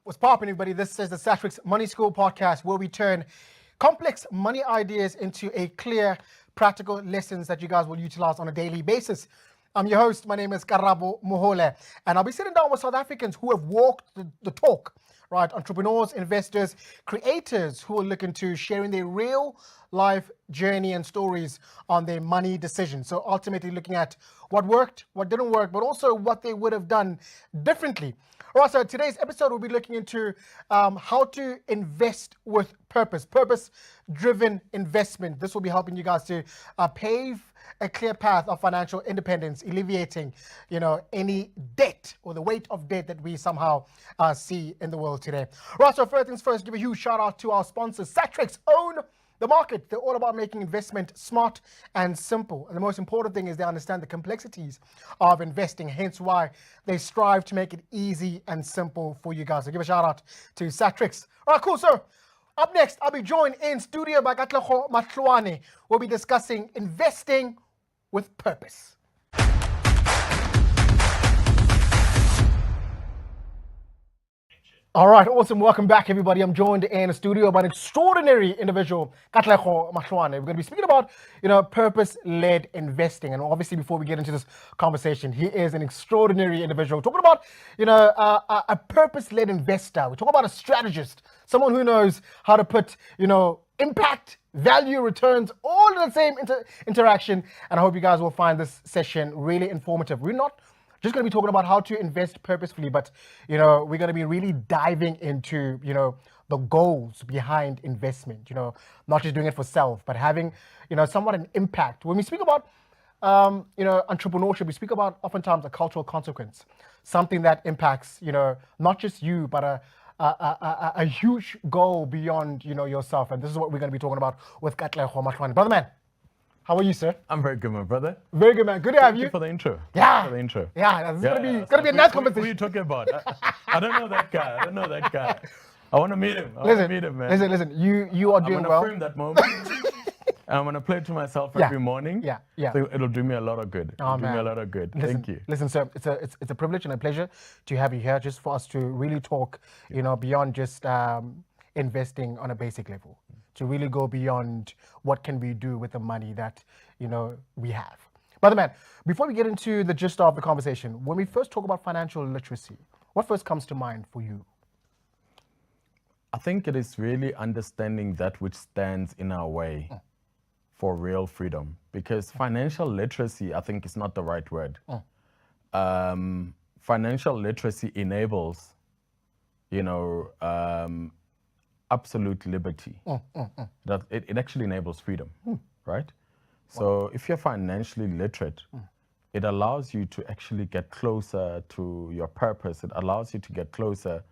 What's poppin', everybody? This is the Satrix Money School podcast, where we turn complex money ideas into a clear, practical lessons that you guys will utilize on a daily basis. I'm your host. My name is Karabo Mahloane, and I'll be sitting down with South Africans who have walked the talk, right? Entrepreneurs, investors, creators who are looking to sharing their real life journey and stories on their money decisions. So ultimately looking at what worked, what didn't work, but also what they would have done differently. All right, so today's episode we'll be looking into how to invest with purpose, purpose-driven investment. This will be helping you guys to pave a clear path of financial independence, alleviating, any debt or the weight of debt that we somehow see in the world today. Right, so first things first, give a huge shout out to our sponsors. Satrix own the market. They're all about making investment smart and simple. And the most important thing is they understand the complexities of investing, hence why they strive to make it easy and simple for you guys. So give a shout out to Satrix. All right, cool. So up next, I'll be joined in studio by Katleho Mahloane. We'll be discussing investing with purpose. All right, awesome. Welcome back, everybody. I'm joined in the studio by an extraordinary individual, Katleho Mahloane. We're going to be speaking about, purpose-led investing. And obviously, before we get into this conversation, he is an extraordinary individual. Talking about, a purpose-led investor. We're talking about a strategist, someone who knows how to put, impact, value, returns, all in the same interaction. And I hope you guys will find this session really informative. We're not just going to be talking about how to invest purposefully, but we're going to be really diving into the goals behind investment. Not just doing it for self, but having somewhat an impact. When we speak about entrepreneurship, we speak about oftentimes a cultural consequence, something that impacts not just you, but a huge goal beyond yourself. And this is what we're going to be talking about with Katleho Mahloane. Brother man, how are you, sir? I'm very good, my brother. Very good, man. Good to have you. Thank you for the intro. Yeah. For the intro. Yeah, it's gonna be a nice conversation. Who are you talking about? I don't know that guy. I want to meet him. Man. Listen. You are doing well. I'm gonna frame that moment. I'm gonna play it to myself every morning. Yeah. So it'll do me a lot of good. Thank you. Listen, sir. It's a privilege and a pleasure to have you here, just for us to really talk, beyond just investing on a basic level, to really go beyond what can we do with the money that we have. Brother man, before we get into the gist of the conversation, when we first talk about financial literacy, what first comes to mind for you? I think it is really understanding that which stands in our way for real freedom, because financial literacy, I think, is not the right word. Financial literacy enables, absolute liberty. That it actually enables freedom, right? So if you're financially literate, it allows you to actually get closer to your purpose. It allows you to get closer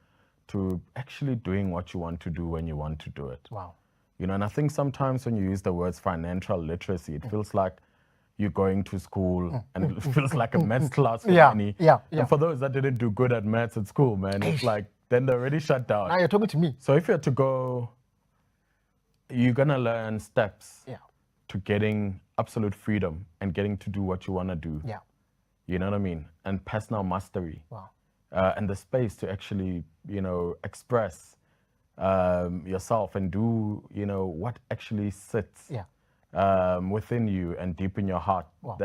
to actually doing what you want to do when you want to do it. Wow. And I think sometimes when you use the words financial literacy, it feels like you're going to school and it feels like a maths class for money. And for those that didn't do good at maths at school, man, it's like, then they're already shut down. Now you're talking to me. So if you're to go, you're gonna learn steps to getting absolute freedom and getting to do what you wanna do. Yeah. You know what I mean? And personal mastery. Wow. And the space to actually, express yourself and do, what actually sits within you and deep in your heart. Wow.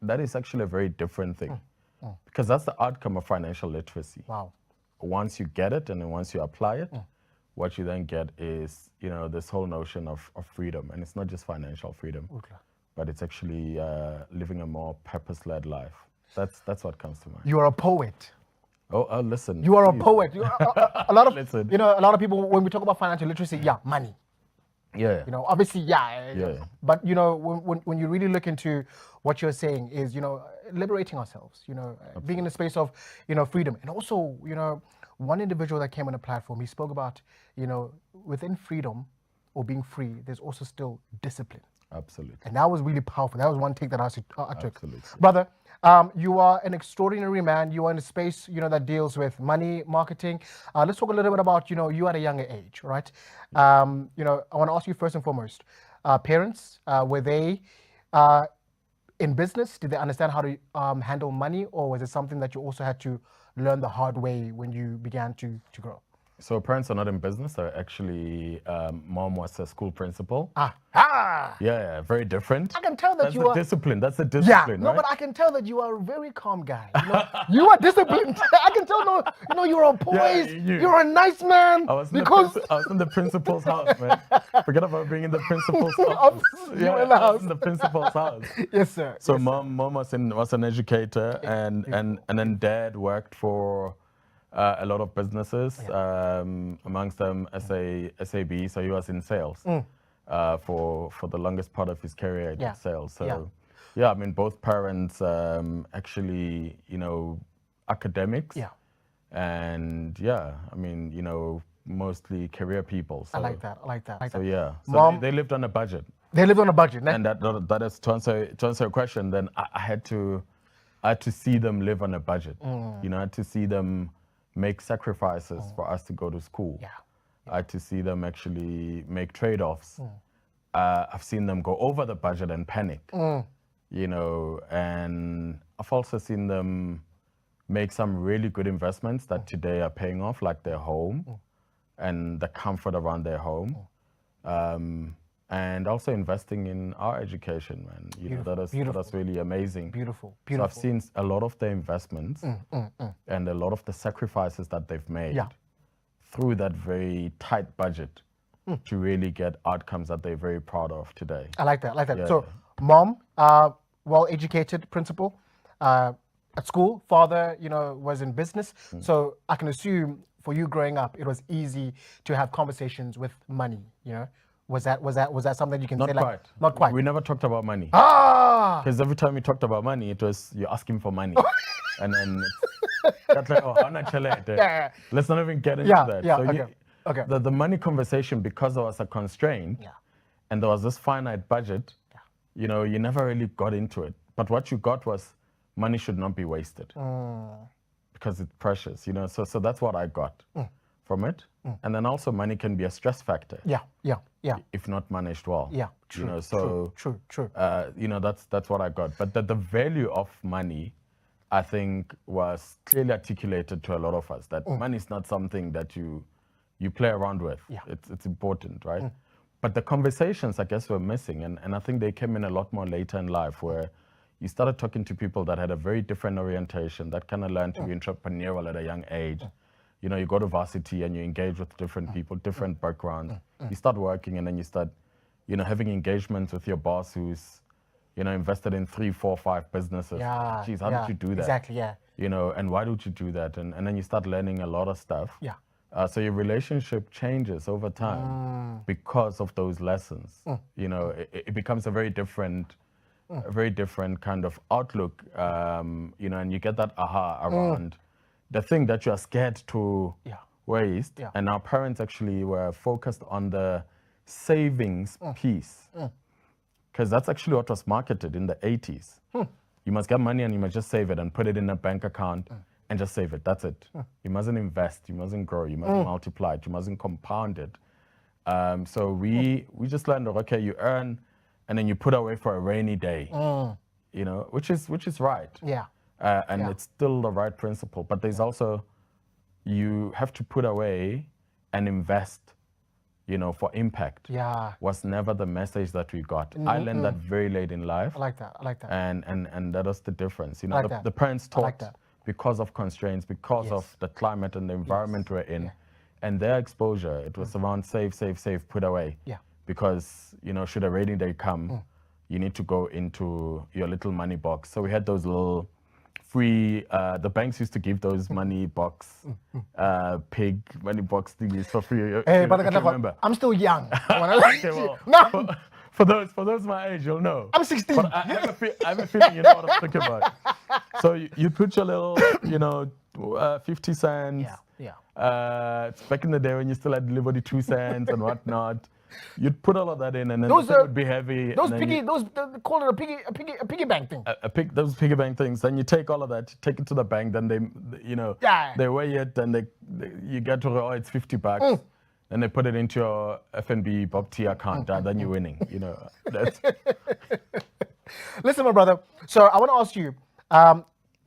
That is actually a very different thing, because that's the outcome of financial literacy. Wow. Once you get it and then once you apply it, what you then get is, this whole notion of freedom. And it's not just financial freedom, but it's actually living a more purpose-led life. That's what comes to mind. You are a poet. Oh, listen. You are a poet. A lot of Listen. a lot of people, when we talk about financial literacy, money. Yeah. Obviously, but when you really look into what you're saying is, liberating ourselves, being in the space of, freedom. And also, one individual that came on the platform, he spoke about, within freedom or being free, there's also still discipline. Absolutely. And that was really powerful. That was one take that I took. Absolutely. Brother, you are an extraordinary man. You are in a space, that deals with money, marketing. Let's talk a little bit about, you at a younger age, right? I want to ask you first and foremost, parents, were they in business? Did they understand how to handle money, or was it something that you also had to learn the hard way when you began to grow? So parents are not in business. They're actually, mom was a school principal. Yeah, very different. I can tell that That's you the are discipline. That's the Yeah, discipline, no, right? but I can tell that you are a very calm guy. You are disciplined. I can tell, you're on poise. You're a nice man. I was in because I was in the principal's house, man. Forget about being in the principal's office. You were in the I was house. in the principal's house. Yes, sir. So Yes, sir. mom was an educator, and then dad worked for a lot of businesses, amongst them SAB. So he was in sales for the longest part of his career. He did sales. So I mean, both parents actually, academics. Yeah. And I mean, mostly career people. So, I like that. I like that. So yeah, so Mom, they lived on a budget. They lived on a budget, né? And that is to answer your question. Then I had to see them live on a budget. I had to see them make sacrifices for us to go to school. Yeah. I had to see them actually make trade-offs. I've seen them go over the budget and panic. And I've also seen them make some really good investments that today are paying off, like their home and the comfort around their home. And also investing in our education, man. That's really amazing. Beautiful. So I've seen a lot of their investments and a lot of the sacrifices that they've made through that very tight budget to really get outcomes that they're very proud of today. I like that. Yeah. So, mom, well-educated principal at school. Father, was in business. So I can assume for you growing up, it was easy to have conversations with money. Was that something you can say? Not quite. Not quite. We never talked about money. Because every time we talked about money, it was you're asking for money. And then Katleho Mahloane. Let's not even get into that. So okay. The money conversation, because there was a constraint and there was this finite budget, you never really got into it. But what you got was money should not be wasted because it's precious, So that's what I got from it. And then also money can be a stress factor. Yeah. If not managed well. Yeah, true. True. That's what I got. But the value of money, I think, was clearly articulated to a lot of us, that money is not something that you play around with. Yeah. It's important, right? But the conversations, I guess, were missing. And I think they came in a lot more later in life, where you started talking to people that had a very different orientation, that kind of learned to be entrepreneurial at a young age. You go to varsity and you engage with different people, different backgrounds. You start working, and then you start, having engagements with your boss who's, invested in 3, 4, 5 businesses. Yeah. Geez, how did you do that? Exactly, yeah. And why would you do that? And then you start learning a lot of stuff. Yeah. So your relationship changes over time because of those lessons. It becomes a very different kind of outlook, and you get that aha around the thing that you are scared to waste. And our parents actually were focused on the savings piece, because that's actually what was marketed in the 80s. You must get money and you must just save it and put it in a bank account and just save it. That's it. You mustn't invest. You mustn't grow. You mustn't multiply it. You mustn't compound it. So we just learned, okay, you earn and then you put away for a rainy day, which is right. Yeah. And it's still the right principle. But there's also, you have to put away and invest, for impact. Yeah. Was never the message that we got. I learned that very late in life. I like that. And that was the difference. The parents taught because of constraints, because of the climate and the environment we're in, and their exposure. It was around save, put away. Yeah. Because, should a rainy day come, you need to go into your little money box. So we had those little free, the banks used to give those money box, pig money box thingies for free. Hey, but remember, I'm still young. Okay, well, for those my age, you'll know. I'm 16. But I have a feeling you know what I'm talking about. So you put your little, 50 cents. Yeah. It's back in the day when you still had Liberty 2 cents and whatnot. You'd put all of that in, and then Those the thing would be heavy. Those and then piggy, they call it a piggy bank thing. those piggy bank things. Then you take all of that, take it to the bank. Then Yeah. they weigh it, and you get to it's $50, and they put it into your FNB Bob T account. And then you're winning. That's Listen, my brother. So I want to ask you.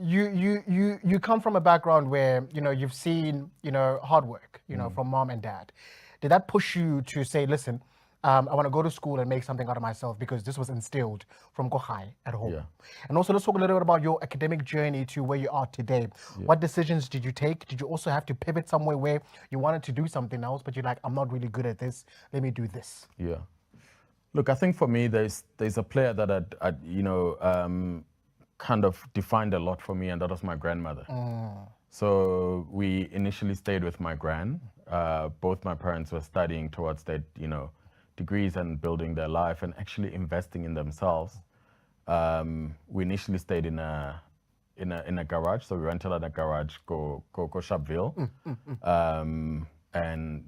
You come from a background where you've seen hard work from mom and dad. Did that push you to say, listen, I want to go to school and make something out of myself, because this was instilled from Kohai at home? Yeah. And also, let's talk a little bit about your academic journey to where you are today. Yeah. What decisions did you take? Did you also have to pivot somewhere where you wanted to do something else, but you're like, I'm not really good at this, let me do this? Yeah. Look, I think for me, there's a player that kind of defined a lot for me, and that was my grandmother. So we initially stayed with my gran. Both my parents were studying towards their, degrees and building their life and actually investing in themselves. We initially stayed in a garage, so we rented out a garage, go Sharpeville. And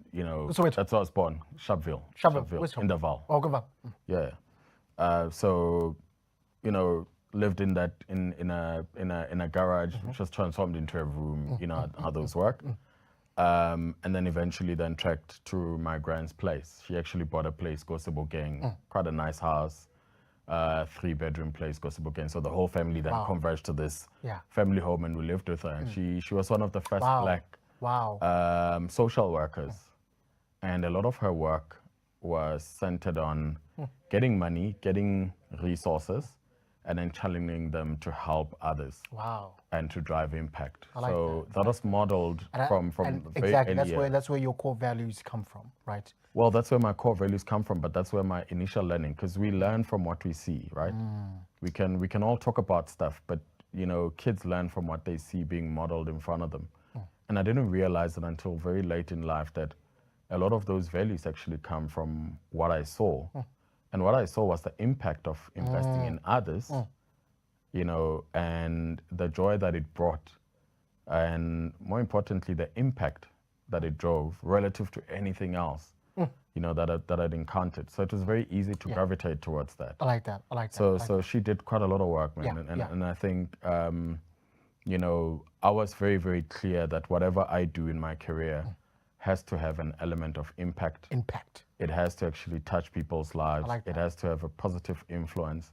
so that's where I was born, Sharpeville. Sharpeville, in the Val. Oh, Val. Yeah. So, lived in that in a garage, which was transformed into a room. How those work. And then eventually trekked to my grand's place. She actually bought a place, Gosebogeng, quite a nice house, 3-bedroom place, Gosebogeng. So the whole family then converged to this family home, and we lived with her. And she was one of the first black social workers, and a lot of her work was centered on getting money, getting resources, and then challenging them to help others. And to drive impact. So that was modeled from very exactly. early. That's where your core values come from, right? Well, that's where my core values come from, but that's where my initial learning, because we learn from what we see, right? We can all talk about stuff, but kids learn from what they see being modeled in front of them. And I didn't realize it until very late in life that a lot of those values actually come from what I saw. And what I saw was the impact of investing in others, and the joy that it brought, and more importantly, the impact that it drove relative to anything else, that I'd encountered. So it was very easy to gravitate towards that. I like that. So she did quite a lot of work, man. And I think, I was very, very clear that whatever I do in my career has to have an element of impact. It has to actually touch people's lives. It has to have a positive influence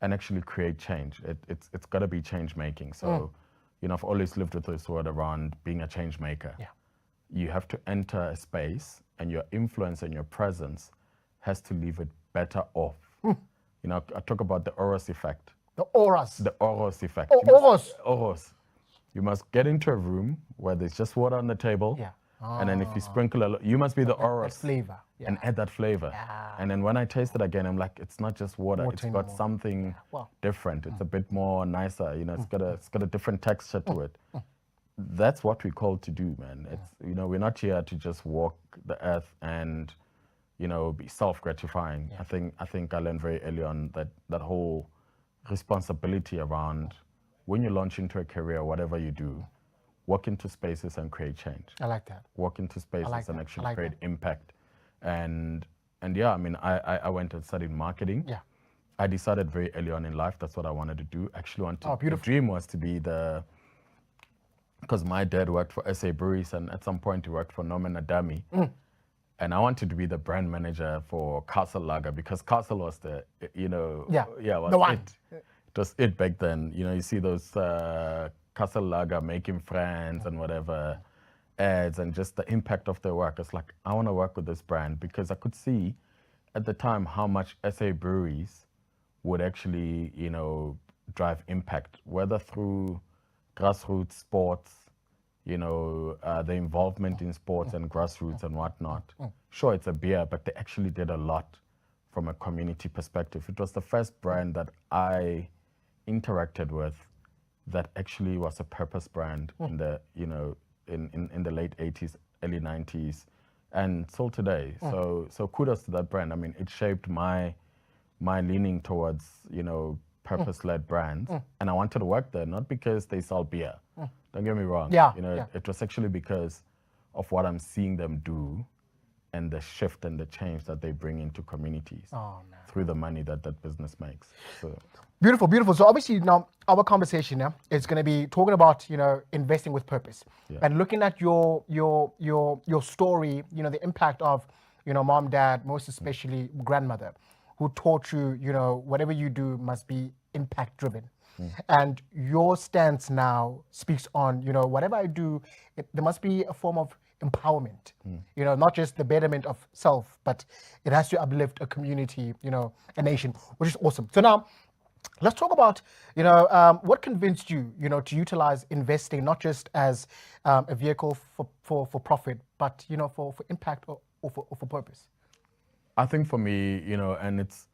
and actually create change. It's got to be change making. So, I've always lived with this word around being a change maker. You have to enter a space, and your influence and your presence has to leave it better off. I talk about the Oros effect. The Oros. The Oros effect. Oros. You must get into a room where there's just water on the table. And then if you sprinkle a lot, you must be the Oros. That flavor. And add that flavor. And then when I taste it again, I'm like, it's not just water. It's got something different. It's a bit more nicer. It's got a different texture to it. That's what we're called to do, man. It's we're not here to just walk the earth and be self-gratifying. I think I learned very early on that whole responsibility around when you launch into a career, whatever you do, walk into spaces and create change. I like that. Walk into spaces and actually create impact. And yeah, I mean, I went and studied marketing. I decided very early on in life that's what I wanted to do. Actually, the dream was to be because my dad worked for SA Breweries, and at some point he worked for Norman Adami. And I wanted to be the brand manager for Castle Lager, because Castle was the, was the one. It was it back then. You see those Castle Lager making friends and whatever ads, and just the impact of their work. It's like, I want to work with this brand, because I could see at the time how much SA Breweries would actually, drive impact, whether through grassroots sports, the involvement in sports and grassroots and whatnot. Sure, it's a beer, but they actually did a lot from a community perspective. It was the first brand that I interacted with that actually was a purpose brand in the, in the late 80s, early 90s, and still today. So kudos to that brand. I mean, it shaped my leaning towards, purpose-led brands. And I wanted to work there, not because they sell beer. Don't get me wrong. It was actually because of what I'm seeing them do and the shift and the change that they bring into communities through the money that that business makes. So beautiful, beautiful. So obviously now our conversation now is going to be talking about, you know, investing with purpose and looking at your story, you know, the impact of, you know, mom, dad, most especially grandmother, who taught you, you know, whatever you do must be impact driven. And your stance now speaks on, you know, whatever I do, there must be a form of empowerment, you know, not just the betterment of self, but it has to uplift a community, you know, a nation, which is awesome. So now let's talk about, you know, what convinced you, you know, to utilize investing not just as a vehicle for profit, but, you know, for impact or for purpose. I think for me, you know, and it's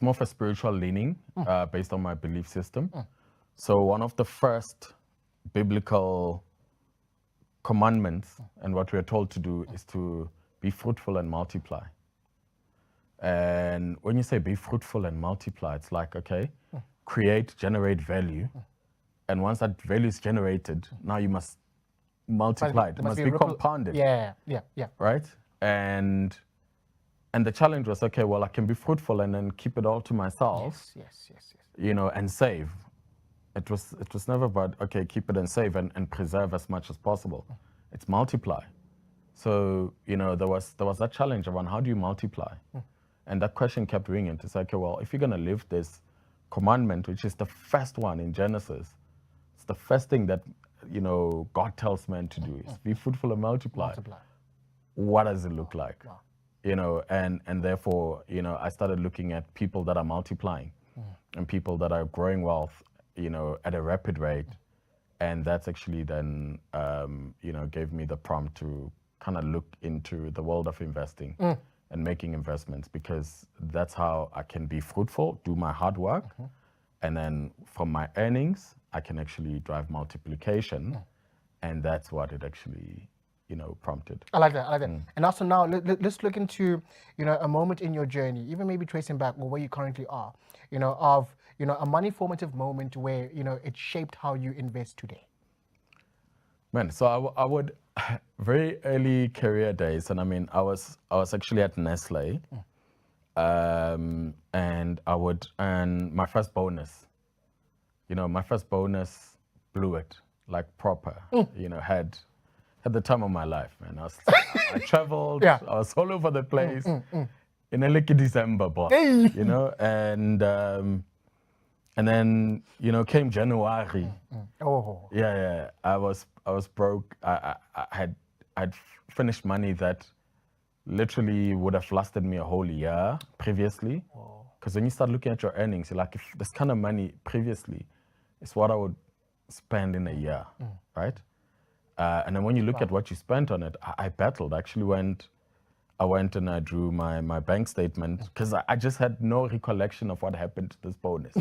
more of a spiritual leaning based on my belief system. So one of the first biblical commandments and what we are told to do is to be fruitful and multiply. And when you say be fruitful and multiply, it's like, okay, create, generate value. And once that value is generated, now you must multiply it. It must be compounded. Yeah. Right? And the challenge was, okay, well, I can be fruitful and then keep it all to myself. Yes. You know, and save. It was never about, okay, keep it and save and preserve as much as possible. It's multiply. So, you know, there was that challenge around how do you multiply? And that question kept ringing. It's like, okay, well, if you're going to live this commandment, which is the first one in Genesis, it's the first thing that, you know, God tells men to do is be fruitful and multiply. What does it look like? Wow. You know, and therefore, you know, I started looking at people that are multiplying and people that are growing wealth, you know, at a rapid rate. And that's actually then, you know, gave me the prompt to kind of look into the world of investing and making investments, because that's how I can be fruitful, do my hard work. And then from my earnings, I can actually drive multiplication. And that's what it actually, you know, prompted. I like that. And also now let's look into, you know, a moment in your journey, even maybe tracing back or where you currently are, you know, of, you know, a money formative moment where, you know, it shaped how you invest today. Man, so I would very early career days, and I mean, I was actually at Nestle, and I would earn my first bonus. You know, my first bonus blew it like proper. You know, had the time of my life, man. I traveled. I was all over the place. In a lucky December, boss. You know, and then, you know, came January. Yeah. I was broke. I had finished money that literally would have lasted me a whole year previously. Because when you start looking at your earnings, you're like, if this kind of money previously is what I would spend in a year, right? And then when you look at what you spent on it, I battled. I went and I drew my bank statement because I just had no recollection of what happened to this bonus.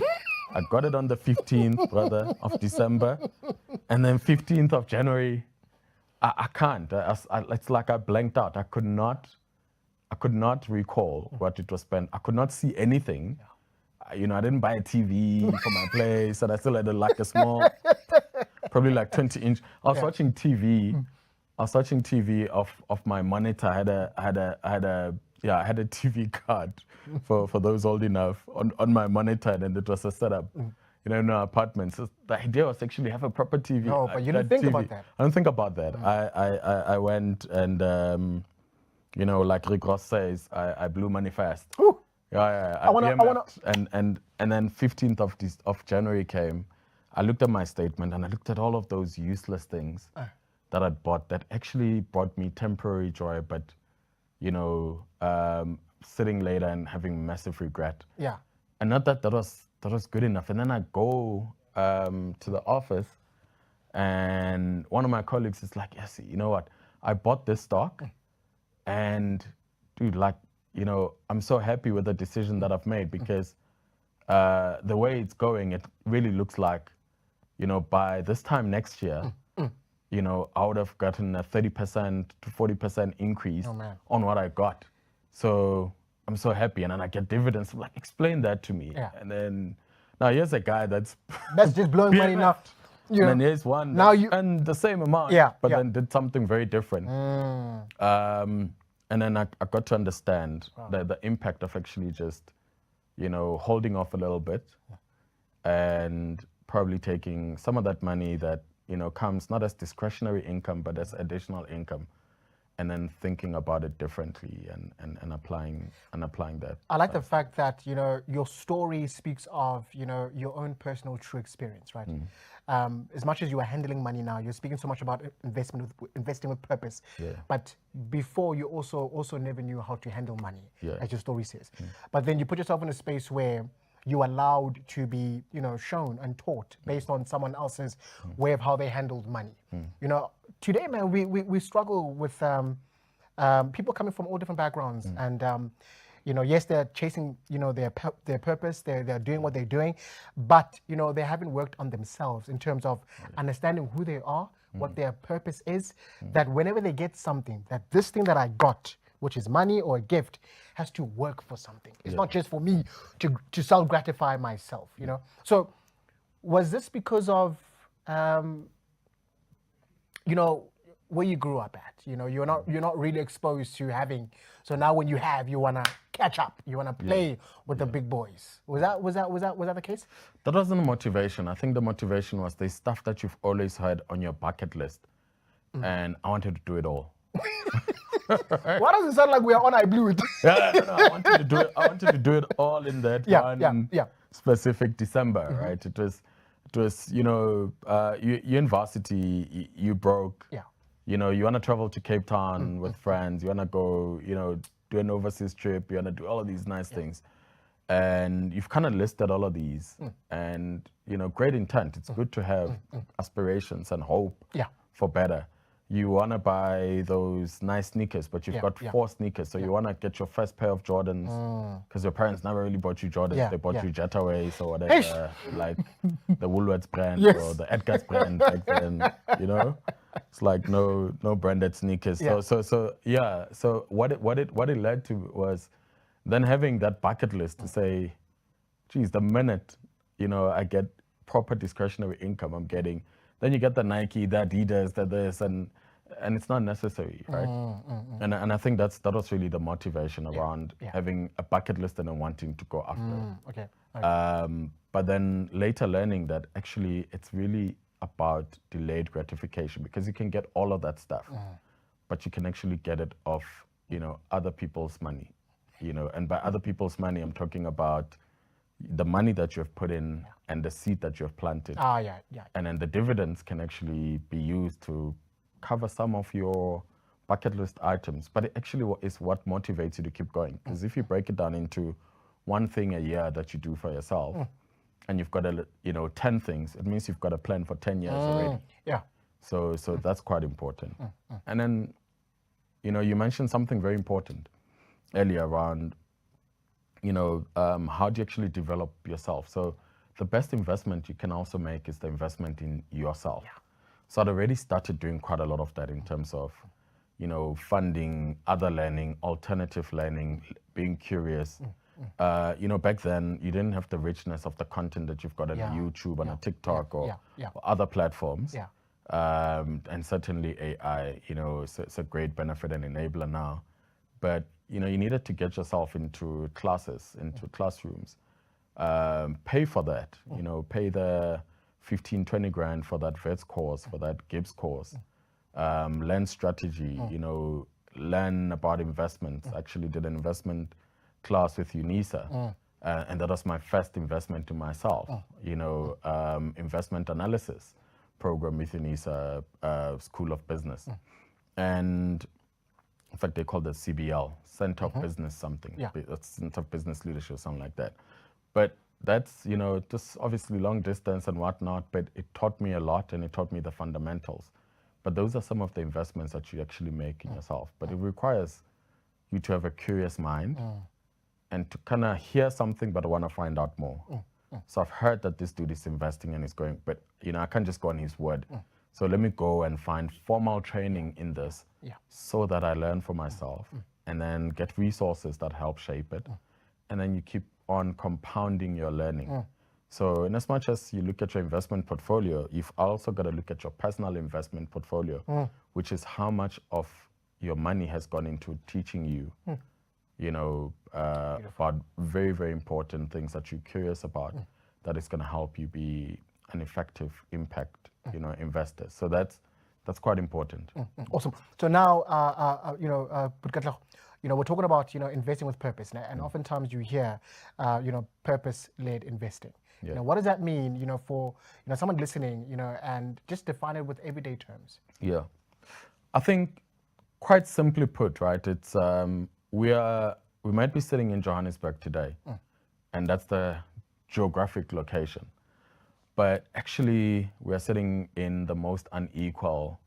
I got it on the 15th, brother, of December, and then 15th of January, I can't. It's like I blanked out. I could not recall what it was spent. I could not see anything. You know, I didn't buy a TV for my place, and I still had a small, probably like 20-inch. I was watching TV. I was watching TV off my monitor. I had a TV card for those old enough on my monitor, and it was a setup. You know, in our apartments. So the idea was actually have a proper TV. No, but you didn't think about that. I don't think about that. I went and you know, like Rick Ross says, I blew money fast. Ooh. Yeah. I wanna. And then 15th of January came. I looked at my statement and I looked at all of those useless things that I'd bought that actually brought me temporary joy, but you know, sitting later and having massive regret. Yeah. And not that was good enough. And then I go to the office, and one of my colleagues is like, "Yes, you know what? I bought this stock, and dude, like, you know, I'm so happy with the decision that I've made because the way it's going, it really looks like, you know, by this time next year, you know, I would have gotten a 30% to 40% increase on what I got. So I'm so happy. And then I get dividends. I'm like, explain that to me. Yeah. And then now here's a guy that's just blowing money enough. And then here's one now you and the same amount, but then did something very different. And then I got to understand the impact of actually just, holding off a little bit and probably taking some of that money that, comes not as discretionary income, but as additional income, and then thinking about it differently and applying that. I like the fact that your story speaks of your own personal true experience, right? As much as you are handling money now, you're speaking so much about investing with purpose. Yeah. But before, you also never knew how to handle money, Yeah. as your story says. But then you put yourself in a space where you allowed to be shown and taught based on someone else's way of how they handled money. Today, man, we struggle with people coming from all different backgrounds, and yes, they're chasing their purpose, they're doing what they're doing, but they haven't worked on themselves in terms of understanding who they are, what their purpose is, that whenever they get something, that this thing that I got, which is money or a gift, has to work for something. It's not just for me to self-gratify myself, So was this because of where you grew up at? You're not really exposed to having, so now when you have, you wanna catch up, you wanna play with the big boys. Was that the case? That wasn't the motivation. I think the motivation was the stuff that you've always had on your bucket list, and I wanted to do it all. Why does it sound like we are on I Blew It? No, I wanted to do it all in that specific December, right? It was you're in varsity, you broke. Yeah. You want to travel to Cape Town with friends, you want to go, do an overseas trip, you want to do all of these nice things. And you've kind of listed all of these, and great intent. It's good to have aspirations and hope for better. You want to buy those nice sneakers, but you've got 4 sneakers. So you want to get your first pair of Jordans because your parents never really bought you Jordans. They bought you Jetaways or whatever, like the Woolworths brand or the Edgar's brand back then, It's like no branded sneakers. So what it led to was then having that bucket list to say, geez, the minute, I get proper discretionary income I'm getting, then you get the Nike, the Adidas, the this, and it's not necessary, right? And I think that was really the motivation around having a bucket list and then wanting to go after it. Okay. But then later learning that actually it's really about delayed gratification, because you can get all of that stuff, but you can actually get it off, other people's money, and by other people's money, I'm talking about the money that you have put in and the seed that you have planted. And then the dividends can actually be used to cover some of your bucket list items. But it actually is what motivates you to keep going. Because if you break it down into one thing a year that you do for yourself, and you've got 10 things, it means you've got a plan for 10 years already. Yeah. So that's quite important. And then, you mentioned something very important earlier around how do you actually develop yourself? So the best investment you can also make is the investment in yourself. So I'd already started doing quite a lot of that in terms of, funding other learning, alternative learning, being curious. Back then you didn't have the richness of the content that you've got on YouTube and on TikTok or other platforms. And certainly AI, it's a great benefit and enabler now. But you needed to get yourself into classes, into classrooms, pay for that, pay the 15, 20 grand for that VETS course, for that Gibbs course, learn strategy, learn about investments. I actually did an investment class with UNISA, and that was my first investment to myself, investment analysis program with UNISA School of Business. And in fact, they call it CBL, Center of Business something. Center of Business Leadership, something like that. But that's, just obviously long distance and whatnot, but it taught me a lot and it taught me the fundamentals. But those are some of the investments that you actually make in yourself. But it requires you to have a curious mind and to kind of hear something, but I want to find out more. So I've heard that this dude is investing and he's going, but I can't just go on his word. So let me go and find formal training in this so that I learn for myself and then get resources that help shape it. And then you keep on compounding your learning. So in as much as you look at your investment portfolio, you've also got to look at your personal investment portfolio, which is how much of your money has gone into teaching you, you know, about very, very important things that you're curious about, that is going to help you be an effective impact, you know, investor. So that's quite important. Awesome. So now, Katleho, you know, we're talking about, you know, investing with purpose, and oftentimes you hear, you know, purpose-led investing. Yeah. You know, what does that mean, you know, for, you know, someone listening, you know, and just define it with everyday terms? Yeah, I think quite simply put, right? It's we might be sitting in Johannesburg today, and that's the geographic location. But actually, we are sitting in the most unequal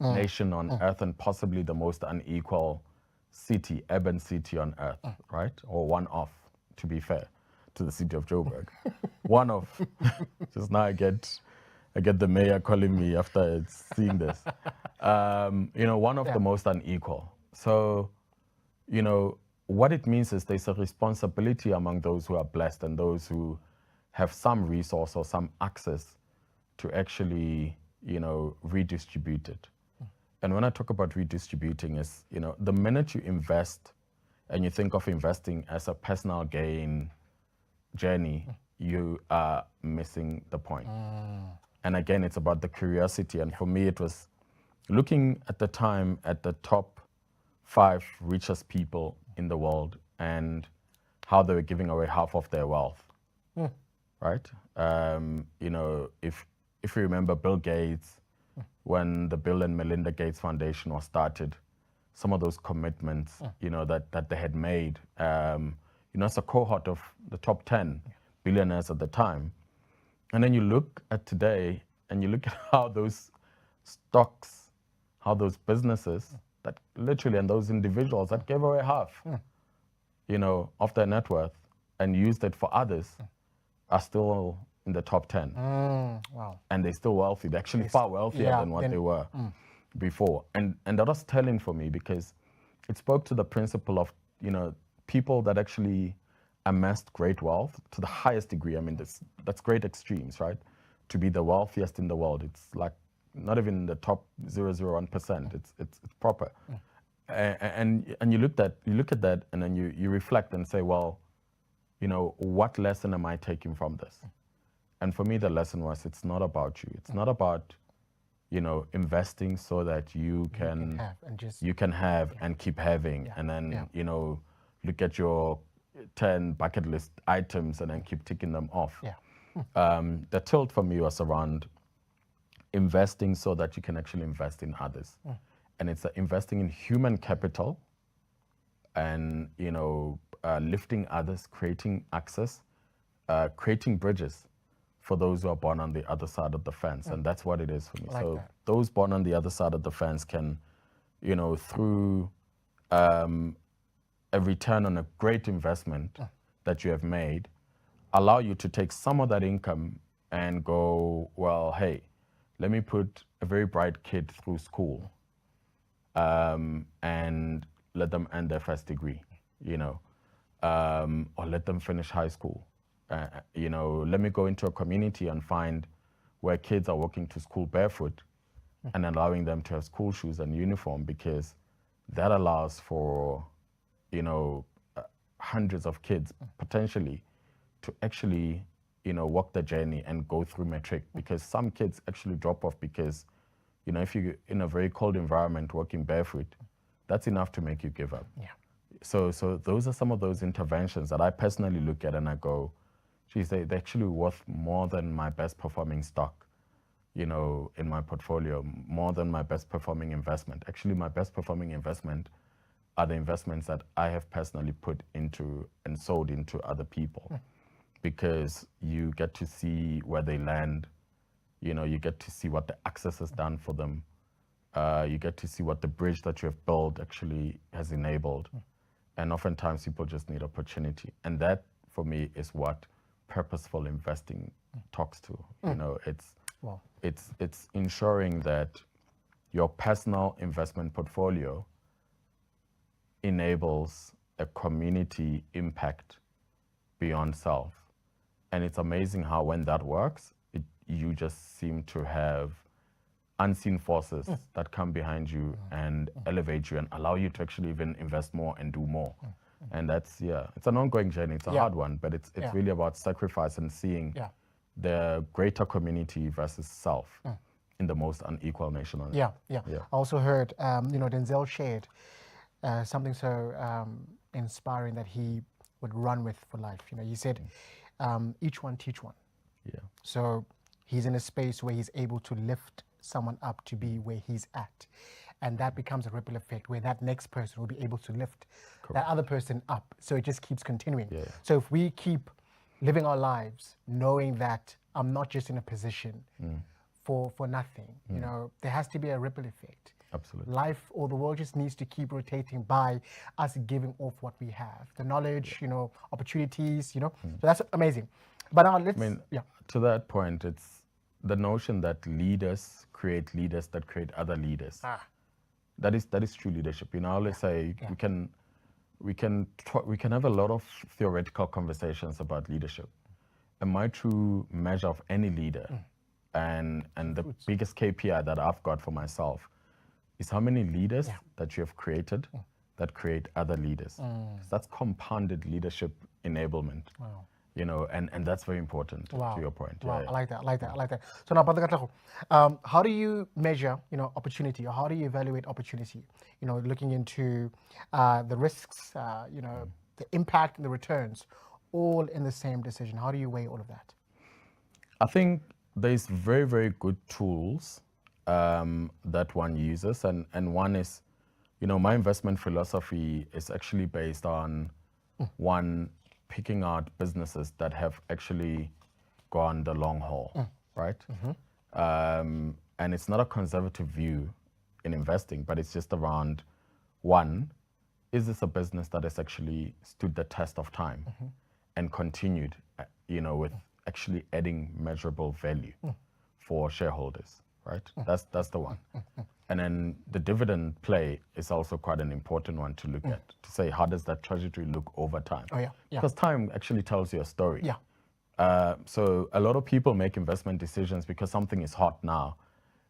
nation on earth, and possibly the most unequal city, urban city on earth, right? Or one of, to be fair, to the city of Joburg. One of. Just now I get the mayor calling me after seeing this. You know, one of the most unequal. So, you know, what it means is there's a responsibility among those who are blessed and those who have some resource or some access to actually, you know, redistribute it. And when I talk about redistributing is, you know, the minute you invest and you think of investing as a personal gain journey, you are missing the point. And again, it's about the curiosity. And for me, it was looking at the time at the top 5 richest people in the world and how they were giving away half of their wealth, right? You know, if you remember Bill Gates, when the Bill and Melinda Gates Foundation was started, some of those commitments, you know, that they had made, you know, it's a cohort of the top 10 billionaires at the time. And then you look at today and you look at how those stocks, how those businesses that literally, and those individuals that gave away half, you know, of their net worth and used it for others are still in the top 10. Wow. And they're still wealthy. They're actually far wealthier than what they were before. And that was telling for me because it spoke to the principle of, you know, people that actually amassed great wealth to the highest degree. I mean, that's great extremes, right? To be the wealthiest in the world. It's like not even the top 0.001%. It's proper. And you look at that and then you reflect and say, well, you know, what lesson am I taking from this? And for me, the lesson was, it's not about you. It's not about, you know, investing so that you can have and keep having, and then, you know, look at your 10 bucket list items and then keep ticking them off. The tilt for me was around investing so that you can actually invest in others. And it's investing in human capital and, you know, lifting others, creating access, creating bridges for those who are born on the other side of the fence. And that's what it is for me. So those born on the other side of the fence can, you know, through a return on a great investment that you have made, allow you to take some of that income and go, well, hey, let me put a very bright kid through school and let them earn their first degree, you know, or let them finish high school. You know, let me go into a community and find where kids are walking to school barefoot and allowing them to have school shoes and uniform, because that allows for, you know, hundreds of kids potentially to actually, you know, walk the journey and go through matric, because some kids actually drop off because, you know, if you're in a very cold environment walking barefoot, that's enough to make you give up. So those are some of those interventions that I personally look at and I go, geez, they're actually worth more than my best performing stock, you know, in my portfolio, more than my best performing investment. Actually, my best performing investment are the investments that I have personally put into and sold into other people, because you get to see where they land, you know, you get to see what the access has done for them. You get to see what the bridge that you have built actually has enabled. And oftentimes people just need opportunity. And that, for me, is what purposeful investing talks to. You know, it's ensuring that your personal investment portfolio enables a community impact beyond self. And it's amazing how when that works, you just seem to have unseen forces that come behind you and elevate you and allow you to actually even invest more and do more. And that's, it's an ongoing journey. It's a hard one, but it's really about sacrifice and seeing the greater community versus self in the most unequal nation on earth. I also heard, Denzel shared something so inspiring that he would run with for life. He said, each one teach one. So he's in a space where he's able to lift someone up to be where he's at. And that becomes a ripple effect where that next person will be able to lift that other person up. So it just keeps continuing. So if we keep living our lives knowing that I'm not just in a position for nothing, there has to be a ripple effect. Absolutely. Life or the world just needs to keep rotating by us giving off what we have. The knowledge, opportunities, So that's amazing. But now let's... To that point, it's the notion that leaders create leaders that create other leaders. That is true leadership. I always say we can have a lot of theoretical conversations about leadership. And my true measure of any leader and the biggest KPI that I've got for myself is how many leaders that you have created that create other leaders. That's compounded leadership enablement. And that's very important to your point. I like that. So now, Brother Katleho, how do you measure, opportunity, or how do you evaluate opportunity? Looking into the risks, the impact and the returns, all in the same decision. How do you weigh all of that? I think there's very, very good tools that one uses, and one is, my investment philosophy is actually based on one, picking out businesses that have actually gone the long haul, right? And it's not a conservative view in investing, but it's just around, one, is this a business that has actually stood the test of time and continued, with actually adding measurable value for shareholders, right? That's the one. And then the dividend play is also quite an important one to look at, to say, how does that trajectory look over time? Because time actually tells you a story. So a lot of people make investment decisions because something is hot now,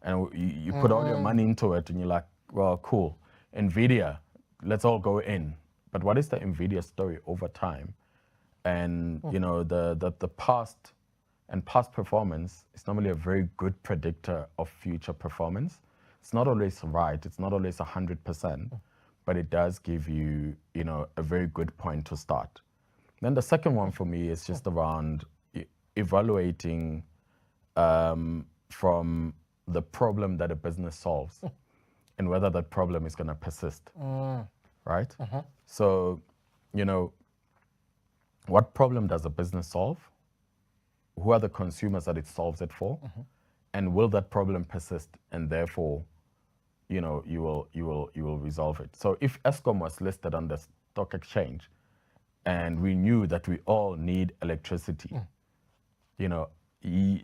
and you put all your money into it, and you're like, well, cool, NVIDIA, let's all go in. But what is the NVIDIA story over time? And the past performance is normally a very good predictor of future performance. It's not always right, it's not always 100%, but it does give you, a very good point to start. Then the second one for me is just around evaluating from the problem that a business solves and whether that problem is going to persist, right? So, what problem does a business solve? Who are the consumers that it solves it for? And will that problem persist? And therefore, you will resolve it. So if Eskom was listed on the stock exchange and we knew that we all need electricity, it's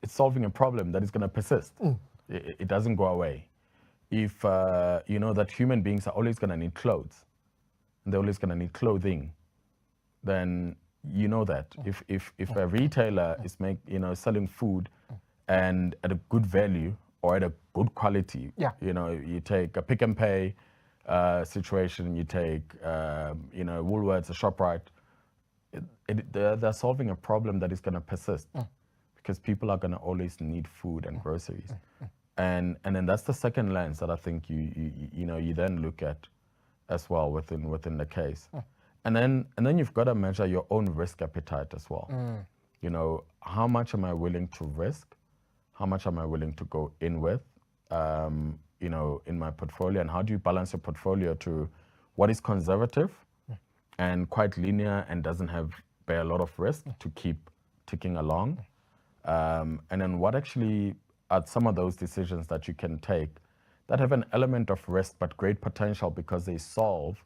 solving a problem that is going to persist. It doesn't go away. If that human beings are always going to need clothes and they're always going to need clothing, then that if a retailer is selling food and at a good value or at a good quality, you take a Pick and Pay situation, you take Woolworths, a ShopRite, they're solving a problem that is going to persist because people are going to always need food and groceries, and then that's the second lens that I think you then look at as well within the case. And then you've got to measure your own risk appetite as well. How much am I willing to risk? How much am I willing to go in with, in my portfolio? And how do you balance your portfolio to what is conservative and quite linear and doesn't bear a lot of risk to keep ticking along? And then what actually are some of those decisions that you can take that have an element of risk but great potential because they solve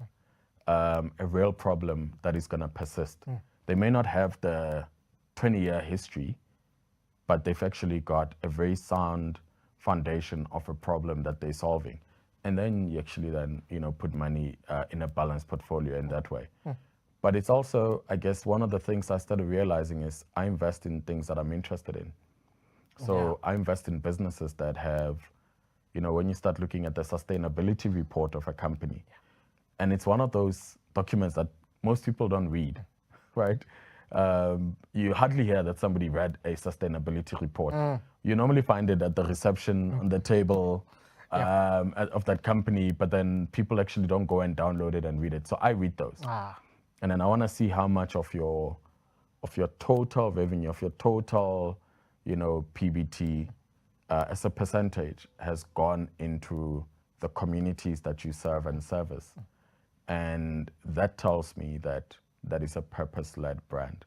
a real problem that is going to persist. They may not have the 20-year history, but they've actually got a very sound foundation of a problem that they're solving. And then you actually put money in a balanced portfolio in that way. But it's also, I guess, one of the things I started realizing is I invest in things that I'm interested in. So I invest in businesses that have, when you start looking at the sustainability report of a company, and it's one of those documents that most people don't read, right? You hardly hear that somebody read a sustainability report. You normally find it at the reception on the table of that company, but then people actually don't go and download it and read it. So I read those. And then I want to see how much of your total revenue, of your total, PBT as a percentage has gone into the communities that you serve and service. And that tells me that that is a purpose-led brand.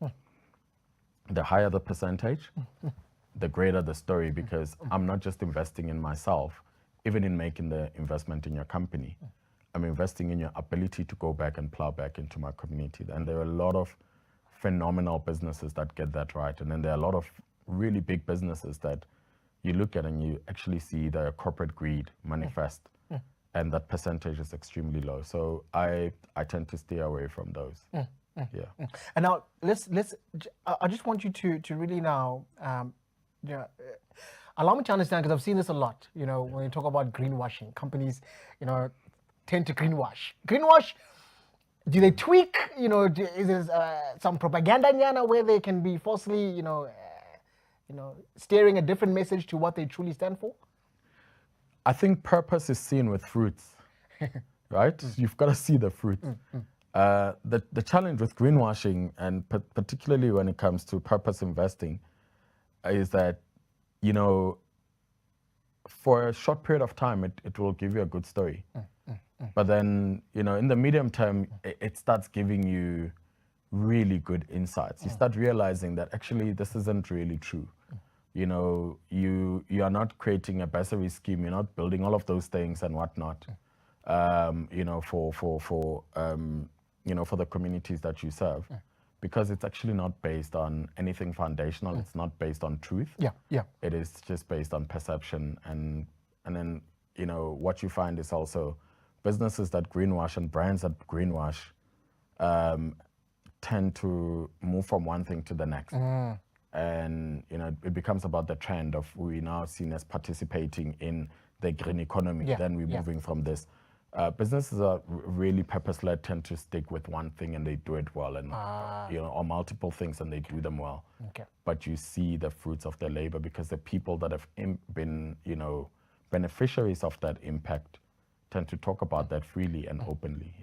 The higher the percentage, the greater the story, because I'm not just investing in myself, even in making the investment in your company. I'm investing in your ability to go back and plow back into my community. And there are a lot of phenomenal businesses that get that right. And then there are a lot of really big businesses that you look at and you actually see their corporate greed manifest. And that percentage is extremely low. So I tend to stay away from those. Yeah. And now I just want you to really now, allow me to understand, because I've seen this a lot, when you talk about greenwashing, companies, tend to greenwash. Greenwash, do they tweak, is there some propaganda where they can be falsely, steering a different message to what they truly stand for? I think purpose is seen with fruits, right? You've got to see the fruit. The challenge with greenwashing, and particularly when it comes to purpose investing, is that, for a short period of time, it will give you a good story. But then, in the medium term, it starts giving you really good insights. You start realizing that actually this isn't really true. You are not creating a bursary scheme. You're not building all of those things and whatnot. For the communities that you serve, because it's actually not based on anything foundational. It's not based on truth. It is just based on perception, and then what you find is also businesses that greenwash and brands that greenwash tend to move from one thing to the next. And it becomes about the trend of we now seen as participating in the green economy. Then we're moving from this. Businesses are really purpose-led, tend to stick with one thing and they do it well, and or multiple things and they do them well. But you see the fruits of their labor, because the people that have been beneficiaries of that impact tend to talk about that freely and openly.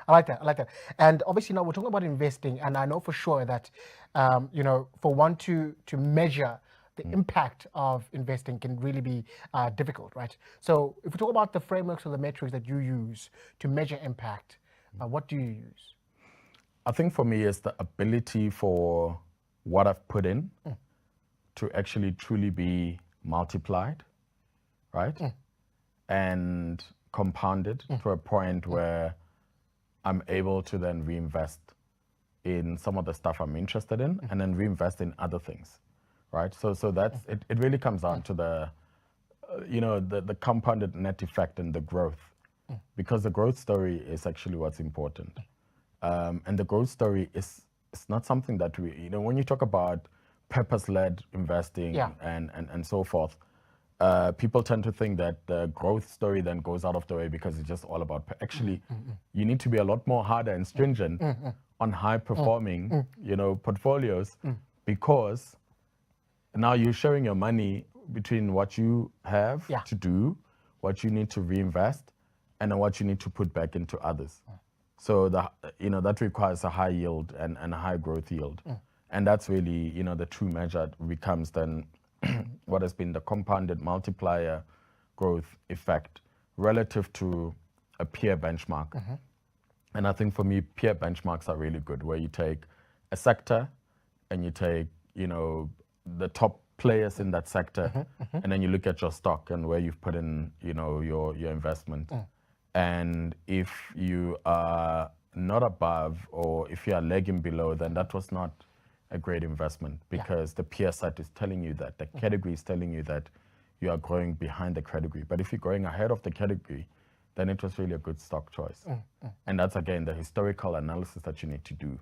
I like that. And obviously now we're talking about investing, and I know for sure that for one to measure the impact of investing can really be difficult, right? So if we talk about the frameworks or the metrics that you use to measure impact, what do you use? I think for me, it's the ability for what I've put in to actually truly be multiplied, right? And compounded to a point where I'm able to then reinvest in some of the stuff I'm interested in, and then reinvest in other things, right? So that's it. It really comes down to the compounded net effect and the growth, because the growth story is actually what's important. And the growth story is not something that when you talk about purpose-led investing and so forth, people tend to think that the growth story then goes out of the way because it's just all about actually you need to be a lot more harder and stringent on high performing portfolios, because now you're sharing your money between what you have to do, what you need to reinvest, and then what you need to put back into others. So that requires a high yield and a high growth yield. And that's really the true measure becomes then what has been the compounded multiplier growth effect relative to a peer benchmark. And I think for me, peer benchmarks are really good, where you take a sector and you take, the top players in that sector, and then you look at your stock and where you've put in, your investment. And if you are not above, or if you are lagging below, then that was not a great investment, because the peer set is telling you that, the category is telling you that you are growing behind the category. But if you're going ahead of the category, then it was really a good stock choice. And that's, again, the historical analysis that you need to do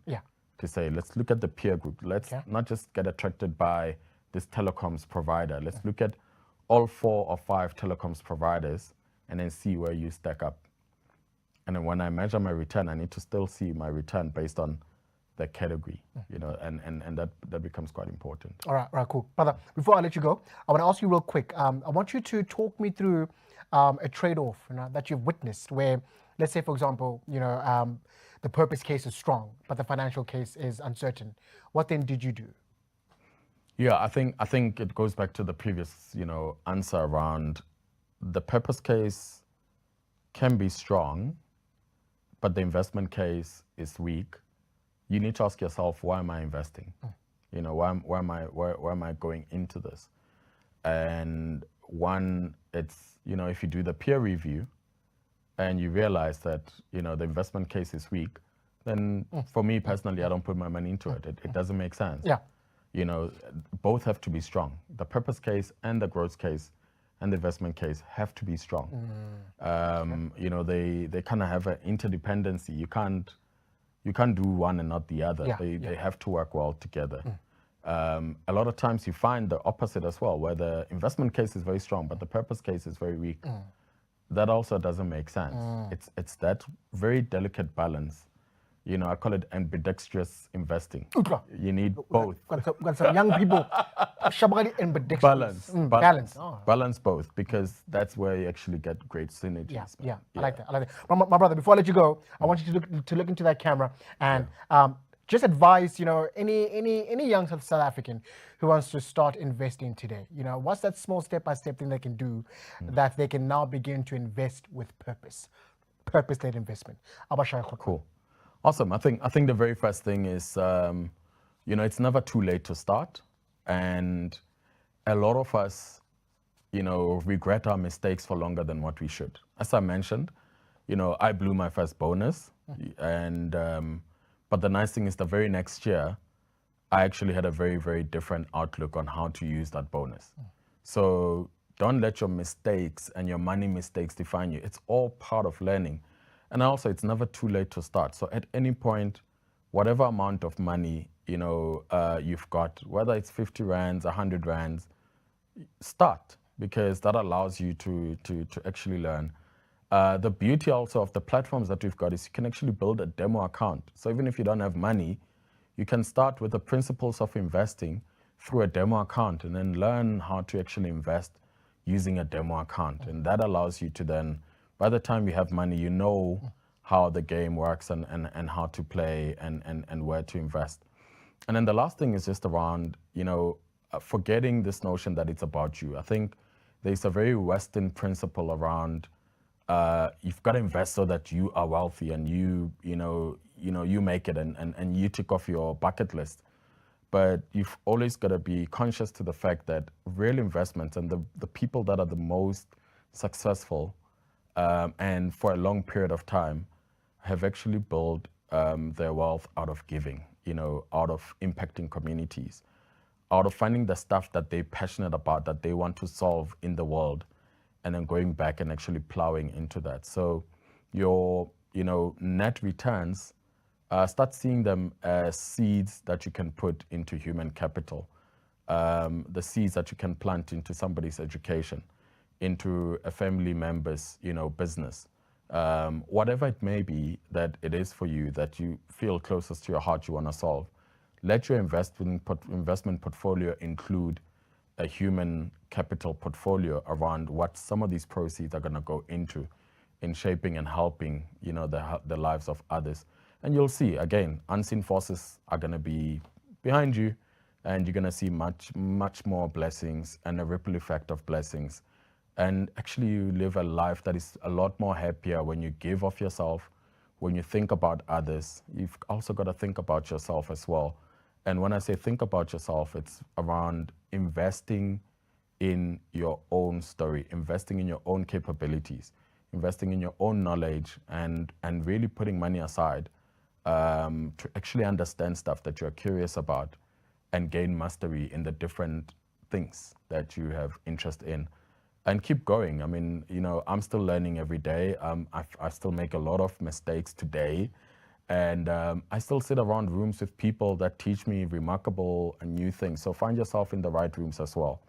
to say, let's look at the peer group. Let's not just get attracted by this telecoms provider. Let's look at all 4 or 5 telecoms providers and then see where you stack up. And then when I measure my return, I need to still see my return based on the category, and that becomes quite important. All right, cool. Brother, before I let you go, I want to ask you real quick. I want you to talk me through a trade-off that you've witnessed where, let's say, for example, the purpose case is strong, but the financial case is uncertain. What then did you do? Yeah, I think it goes back to the previous, answer around the purpose case can be strong, but the investment case is weak. You need to ask yourself, why am I investing? Why am I going into this? And one, it's, if you do the peer review and you realize that, the investment case is weak, then for me personally, I don't put my money into it. It doesn't make sense. Yeah. Both have to be strong. The purpose case and the growth case and the investment case have to be strong. They kind of have an interdependency. You can't do one and not the other. Yeah, They have to work well together. A lot of times you find the opposite as well, where the investment case is very strong, but the purpose case is very weak. That also doesn't make sense. It's that very delicate balance. I call it ambidextrous investing. You need both. Got some young people. Balance. Balance. Oh. Balance both, because that's where you actually get great synergies. Yeah. I like that. My brother, before I let you go, I want you to look into that camera and just advise, any young South African who wants to start investing today. What's that small step-by-step thing they can do that they can now begin to invest with purpose-led investment? Cool. Awesome. I think the very first thing is, it's never too late to start. And a lot of us, regret our mistakes for longer than what we should. As I mentioned, I blew my first bonus. And, but the nice thing is the very next year, I actually had a very, very different outlook on how to use that bonus. So don't let your mistakes and your money mistakes define you. It's all part of learning. And also, it's never too late to start. So at any point, whatever amount of money, you've got, whether it's 50 rands, 100 rands, start, because that allows you to actually learn. The beauty also of the platforms that we've got is you can actually build a demo account. So even if you don't have money, you can start with the principles of investing through a demo account and then learn how to actually invest using a demo account. And that allows you to then, by the time you have money, you know how the game works and how to play and where to invest. And then the last thing is just around, forgetting this notion that it's about you. I think there's a very Western principle around you've got to invest so that you are wealthy and you make it and you tick off your bucket list. But you've always got to be conscious to the fact that real investments and the people that are the most successful and for a long period of time have actually built their wealth out of giving, out of impacting communities, out of finding the stuff that they're passionate about, that they want to solve in the world, and then going back and actually plowing into that. So your, net returns, start seeing them as seeds that you can put into human capital, the seeds that you can plant into somebody's education, into a family member's, business, whatever it may be that it is for you that you feel closest to your heart you want to solve. Let your investment portfolio include a human capital portfolio around what some of these proceeds are going to go into in shaping and helping, the lives of others. And you'll see, again, unseen forces are going to be behind you, and you're going to see much, much more blessings and a ripple effect of blessings. And actually you live a life that is a lot more happier when you give of yourself, when you think about others. You've also got to think about yourself as well. And when I say think about yourself, it's around investing in your own story, investing in your own capabilities, investing in your own knowledge, and really putting money aside to actually understand stuff that you're curious about and gain mastery in the different things that you have interest in. And keep going. I mean, I'm still learning every day. I still make a lot of mistakes today. And I still sit around rooms with people that teach me remarkable and new things. So find yourself in the right rooms as well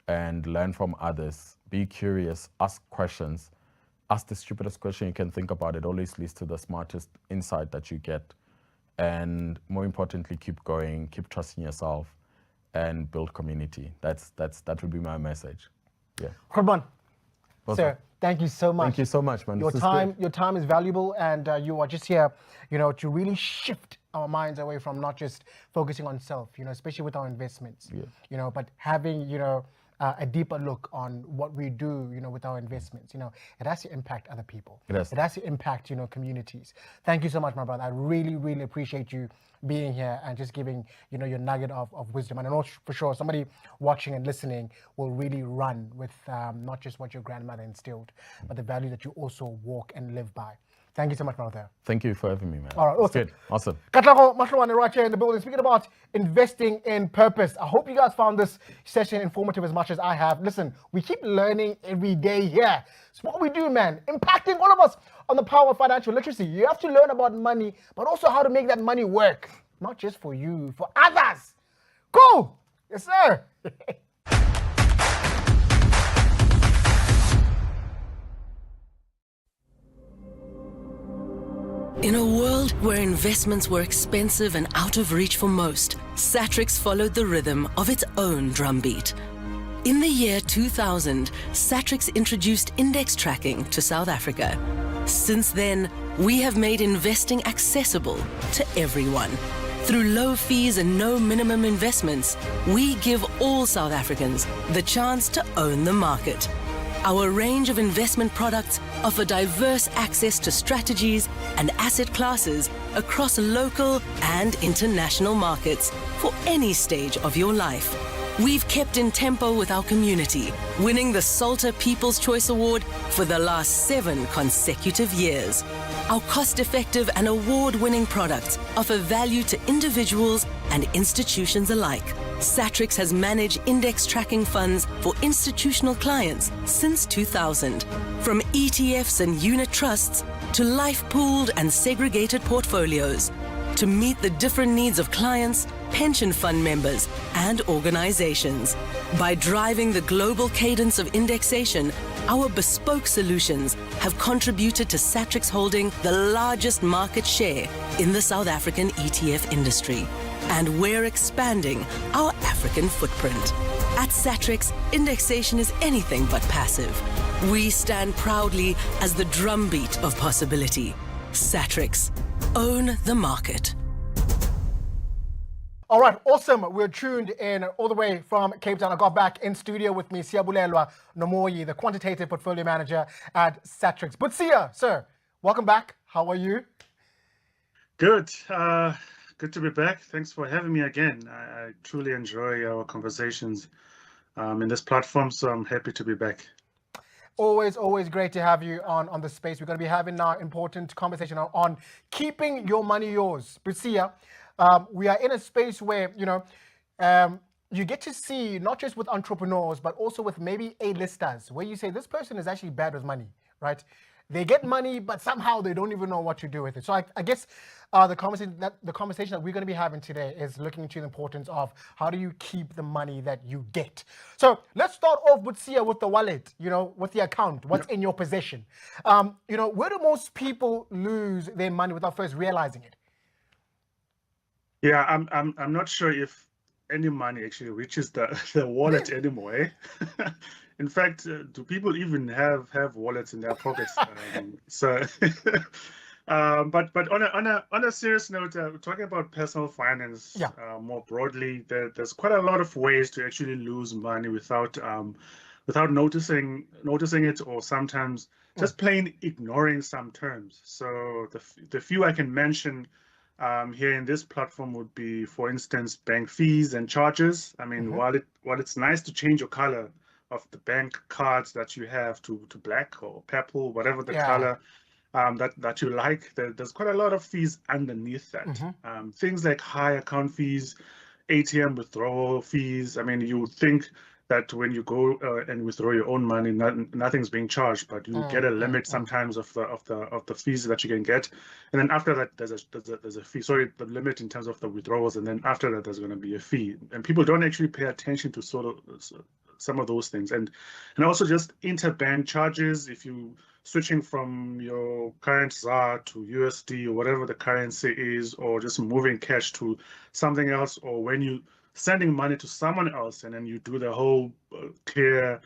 and learn from others. Be curious, ask questions. Ask the stupidest question you can think about. It always leads to the smartest insight that you get. And more importantly, keep going, keep trusting yourself, and build community. That would be my message. Yeah. Kurban, sir, thank you so much. Thank you so much, man. Your time is valuable, and you are just here, to really shift our minds away from not just focusing on self, especially with our investments, but having, a deeper look on what we do, with our investments. It has to impact other people. It has to impact, communities. Thank you so much, my brother. I really, really appreciate you being here and just giving, your nugget of wisdom. And I know for sure somebody watching and listening will really run with not just what your grandmother instilled, but the value that you also walk and live by. Thank you so much, brother. Thank you for having me, man. All right, awesome. Good. Awesome. Katleho Mahloane right here in the building, speaking about investing in purpose. I hope you guys found this session informative as much as I have. Listen, we keep learning every day here. It's what we do, man. Impacting all of us on the power of financial literacy. You have to learn about money, but also how to make that money work. Not just for you, for others. Cool. Yes, sir. In a world where investments were expensive and out of reach for most, Satrix followed the rhythm of its own drumbeat. In the year 2000, Satrix introduced index tracking to South Africa. Since then, we have made investing accessible to everyone. Through low fees and no minimum investments, we give all South Africans the chance to own the market. Our range of investment products offer diverse access to strategies and asset classes across local and international markets for any stage of your life. We've kept in tempo with our community, winning the Salter People's Choice Award for the last 7 consecutive years. Our cost-effective and award-winning products offer value to individuals and institutions alike. Satrix has managed index tracking funds for institutional clients since 2000. From ETFs and unit trusts to life-pooled and segregated portfolios, to meet the different needs of clients, pension fund members, and organizations. By driving the global cadence of indexation, our bespoke solutions have contributed to Satrix holding the largest market share in the South African ETF industry. And we're expanding our African footprint. At Satrix, indexation is anything but passive. We stand proudly as the drumbeat of possibility. Satrix, own the market. All right, awesome. We're tuned in all the way from Cape Town. I got back in studio with me, Siyabulela Nomoyi, the Quantitative Portfolio Manager at Satrix. But Siya, sir, welcome back. How are you? Good. Good to be back. Thanks for having me again. I truly enjoy our conversations in this platform, so I'm happy to be back. Always great to have you on the space. We're going to be having now important conversation on keeping your money yours. But Siya, we are in a space where, you get to see not just with entrepreneurs, but also with maybe A-listers, where you say this person is actually bad with money, right? They get money, but somehow they don't even know what to do with it. So I guess the conversation that we're going to be having today is looking into the importance of how do you keep the money that you get. So let's start off with Siya, with the wallet, with the account, what's in your possession. Where do most people lose their money without first realizing it? Yeah, I'm not sure if any money actually reaches the wallet anymore. In fact, do people even have wallets in their pockets? But on a serious note, talking about personal finance more broadly, there's quite a lot of ways to actually lose money without noticing it, or sometimes just plain ignoring some terms. So the few I can mention here in this platform would be, for instance, bank fees and charges. I mean, while it's nice to change your color of the bank cards that you have to black or purple, whatever the color that you like, there's quite a lot of fees underneath that. Things like high account fees, ATM withdrawal fees. I mean, you would think that when you go and withdraw your own money, nothing's being charged, but you get a limit sometimes of the fees that you can get, and then after that there's a fee. Sorry, the limit in terms of the withdrawals, and then after that there's going to be a fee, and people don't actually pay attention to sort of some of those things, and also just interbank charges if you switching from your current ZAR to USD or whatever the currency is, or just moving cash to something else, or when you sending money to someone else and then you do the whole clear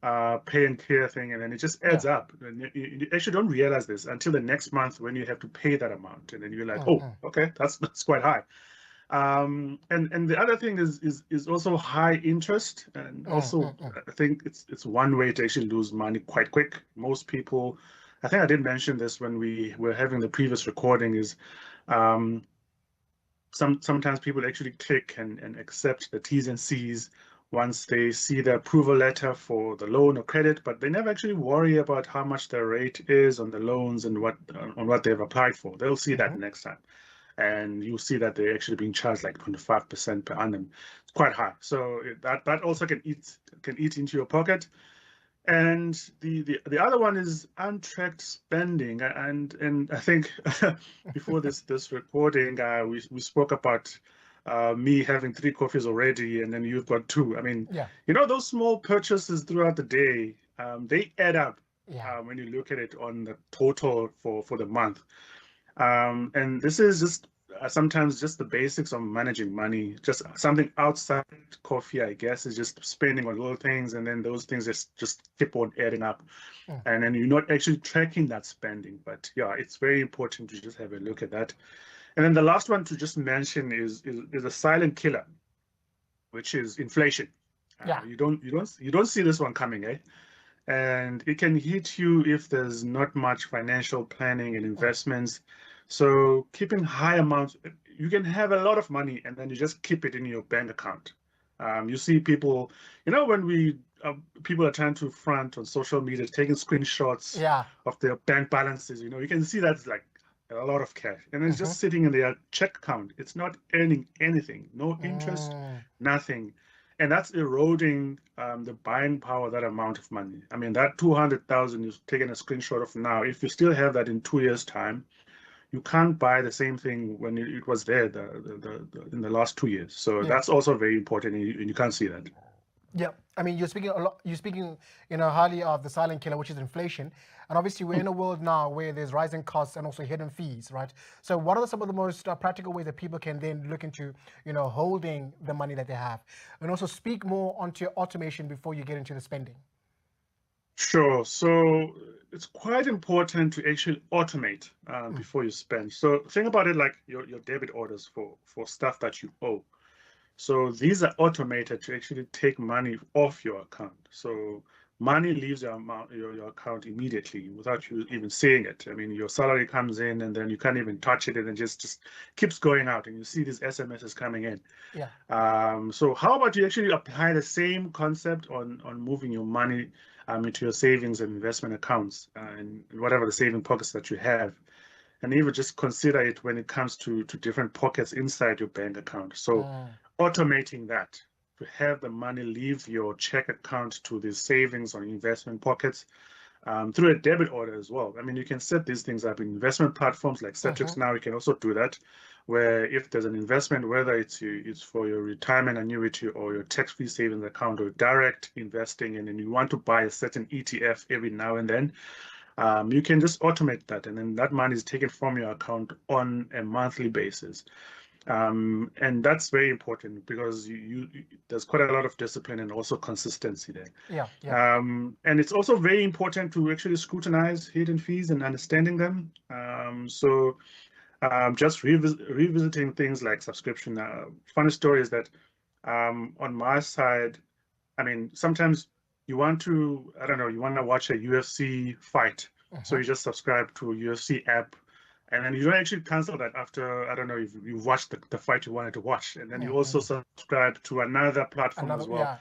pay and clear thing, and then it just adds up, and you actually don't realize this until the next month when you have to pay that amount, and then you're like, oh, okay, that's quite high. And the other thing is also high interest, and also I think it's one way to actually lose money quite quick. Most people, I think I did mention this when we were having the previous recording, is sometimes people actually click and accept the T's and C's once they see the approval letter for the loan or credit, but they never actually worry about how much the rate is on the loans and what they've applied for. They'll see that next time, and you'll see that they're actually being charged like 25% per annum. It's quite high. So that also can eat into your pocket. And the other one is untracked spending, and I think before this recording, we spoke about me having 3 coffees already, and then you've got 2. I mean, those small purchases throughout the day, they add up when you look at it on the total for the month. And this is just sometimes just the basics of managing money. Just something outside coffee, I guess, is just spending on little things, and then those things just keep on adding up, and then you're not actually tracking that spending. But yeah, it's very important to just have a look at that. And then the last one to just mention is a silent killer, which is inflation. You don't see this one coming, eh? And it can hit you if there's not much financial planning and investments. So keeping high amounts, you can have a lot of money and then you just keep it in your bank account. You see people, when people are trying to front on social media, taking screenshots of their bank balances, you can see that's like a lot of cash, and it's just sitting in their check account. It's not earning anything, no interest, nothing. And that's eroding the buying power of that amount of money. I mean, that 200,000 you've taken a screenshot of now, if you still have that in 2 years' time, you can't buy the same thing when it was there in the last 2 years. So that's also very important, and you can't see that. Yeah, I mean, you're speaking highly of the silent killer, which is inflation. And obviously we're in a world now where there's rising costs and also hidden fees, right? So what are some of the most practical ways that people can then look into, holding the money that they have? And also speak more onto automation before you get into the spending. Sure. So it's quite important to actually automate before you spend. So think about it like your debit orders for stuff that you owe. So these are automated to actually take money off your account. So money leaves your account immediately without you even seeing it. I mean, your salary comes in and then you can't even touch it, and it just keeps going out, and you see these SMSs coming in. So how about you actually apply the same concept on moving your money into your savings and investment accounts and whatever the saving pockets that you have, and even just consider it when it comes to different pockets inside your bank account. So automating that, to have the money leave your check account to the savings or investment pockets through a debit order as well. I mean, you can set these things up in investment platforms like Satrix. Now you can also do that, where if there's an investment, whether it's for your retirement annuity or your tax-free savings account or direct investing, and then you want to buy a certain ETF every now and then, you can just automate that, and then that money is taken from your account on a monthly basis. And that's very important because there's quite a lot of discipline and also consistency there. And it's also very important to actually scrutinize hidden fees and understanding them. So just revisiting things like subscription. Funny story is that on my side, I mean, sometimes you want to, you want to watch a UFC fight. So you just subscribe to a UFC app, and then you don't actually cancel that after, if you've watched the fight you wanted to watch. And then you also subscribe to another platform as well.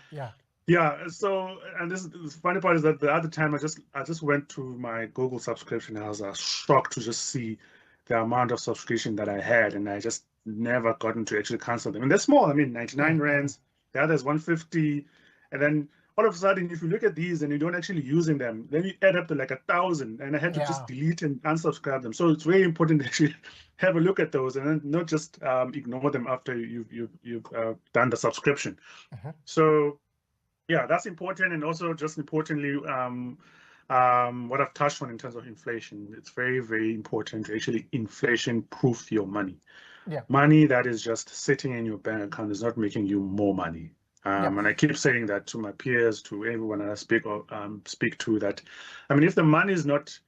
So, and the funny part is that the other time I just went to my Google subscription, and I was shocked to just see the amount of subscription that I had, and I just never gotten to actually cancel them. And they're small. I mean, 99 rands. The other is 150. And then all of a sudden, if you look at these and you don't actually using them, then you add up to like 1,000, and I had to just delete and unsubscribe them. So it's very important to actually have a look at those and then not just ignore them after you've done the subscription. So yeah, that's important. And also just importantly, what I've touched on in terms of inflation, it's very, very important to actually inflation-proof your money. Money that is just sitting in your bank account is not making you more money. And I keep saying that to my peers, to everyone that I speak to, that, I mean, if the money is not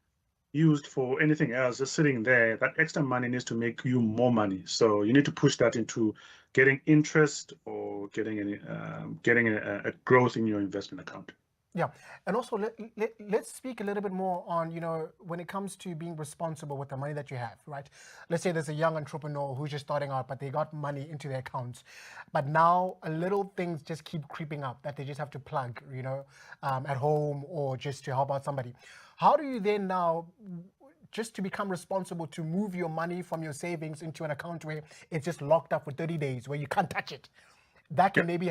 used for anything else, just sitting there, that extra money needs to make you more money. So you need to push that into getting interest or getting a growth in your investment account. Yeah, and also let's speak a little bit more on, when it comes to being responsible with the money that you have, right? Let's say there's a young entrepreneur who's just starting out, but they got money into their accounts, but now a little things just keep creeping up that they just have to plug, at home or just to help out somebody. How do you then now, just to become responsible, to move your money from your savings into an account where it's just locked up for 30 days, where you can't touch it? That can maybe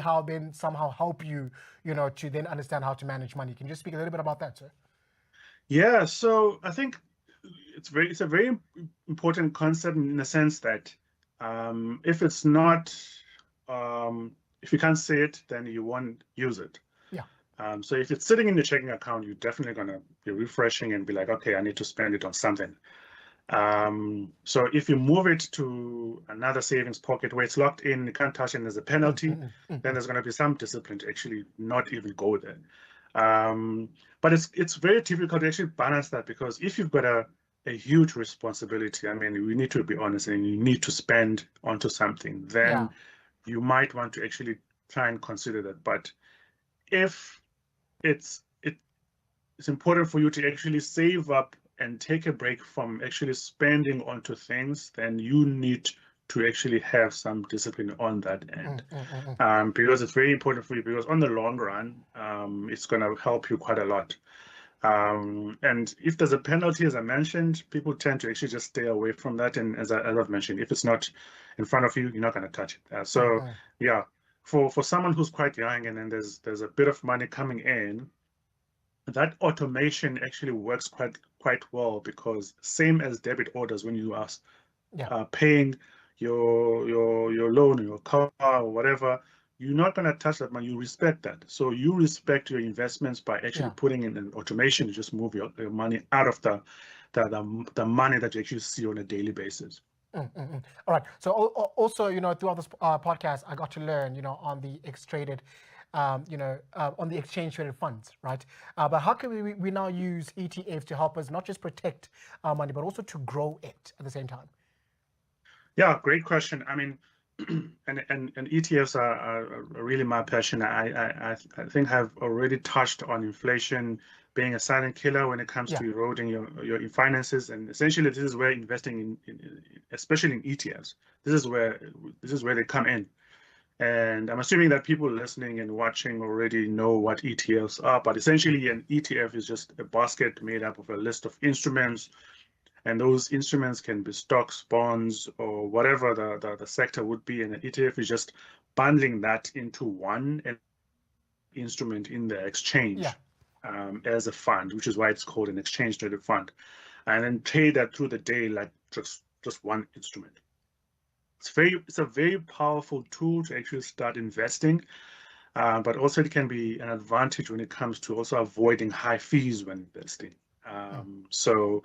somehow help you, to then understand how to manage money. Can you just speak a little bit about that, sir? Yeah, so I think it's a very important concept in the sense that if it's not, if you can't see it, then you won't use it. Yeah. So if it's sitting in your checking account, you're definitely gonna be refreshing and be like, okay, I need to spend it on something. So if you move it to another savings pocket where it's locked in, you can't touch it, and there's a penalty, then there's going to be some discipline to actually not even go there. But it's very difficult to actually balance that, because if you've got a huge responsibility, I mean, we need to be honest, and you need to spend onto something, then you might want to actually try and consider that. But if it's important for you to actually save up and take a break from actually spending onto things, then you need to actually have some discipline on that end. Because it's very important for you, because on the long run, it's going to help you quite a lot. And if there's a penalty, as I mentioned, people tend to actually just stay away from that. And as I've mentioned, if it's not in front of you, you're not going to touch it. So yeah, for someone who's quite young and then there's a bit of money coming in, that automation actually works quite well, because same as debit orders, when you are paying your loan or your car or whatever, you're not going to touch that money. You respect that. So you respect your investments by actually putting in an automation to just move your money out of the money that you actually see on a daily basis. All right. So also, throughout this podcast, I got to learn, on the traded on the exchange traded funds, right? But how can we now use ETFs to help us not just protect our money, but also to grow it at the same time? Yeah, great question. I mean, and ETFs are really my passion. I think I've already touched on inflation being a silent killer when it comes to eroding your finances, and essentially this is where investing in especially in ETFs, this is where they come in. And I'm assuming that people listening and watching already know what ETFs are, but essentially an ETF is just a basket made up of a list of instruments, and those instruments can be stocks, bonds, or whatever the sector would be, and an ETF is just bundling that into one instrument in the exchange as a fund, which is why it's called an exchange traded fund, and then trade that through the day like just one instrument. It's a very powerful tool to actually start investing, but also it can be an advantage when it comes to also avoiding high fees when investing. So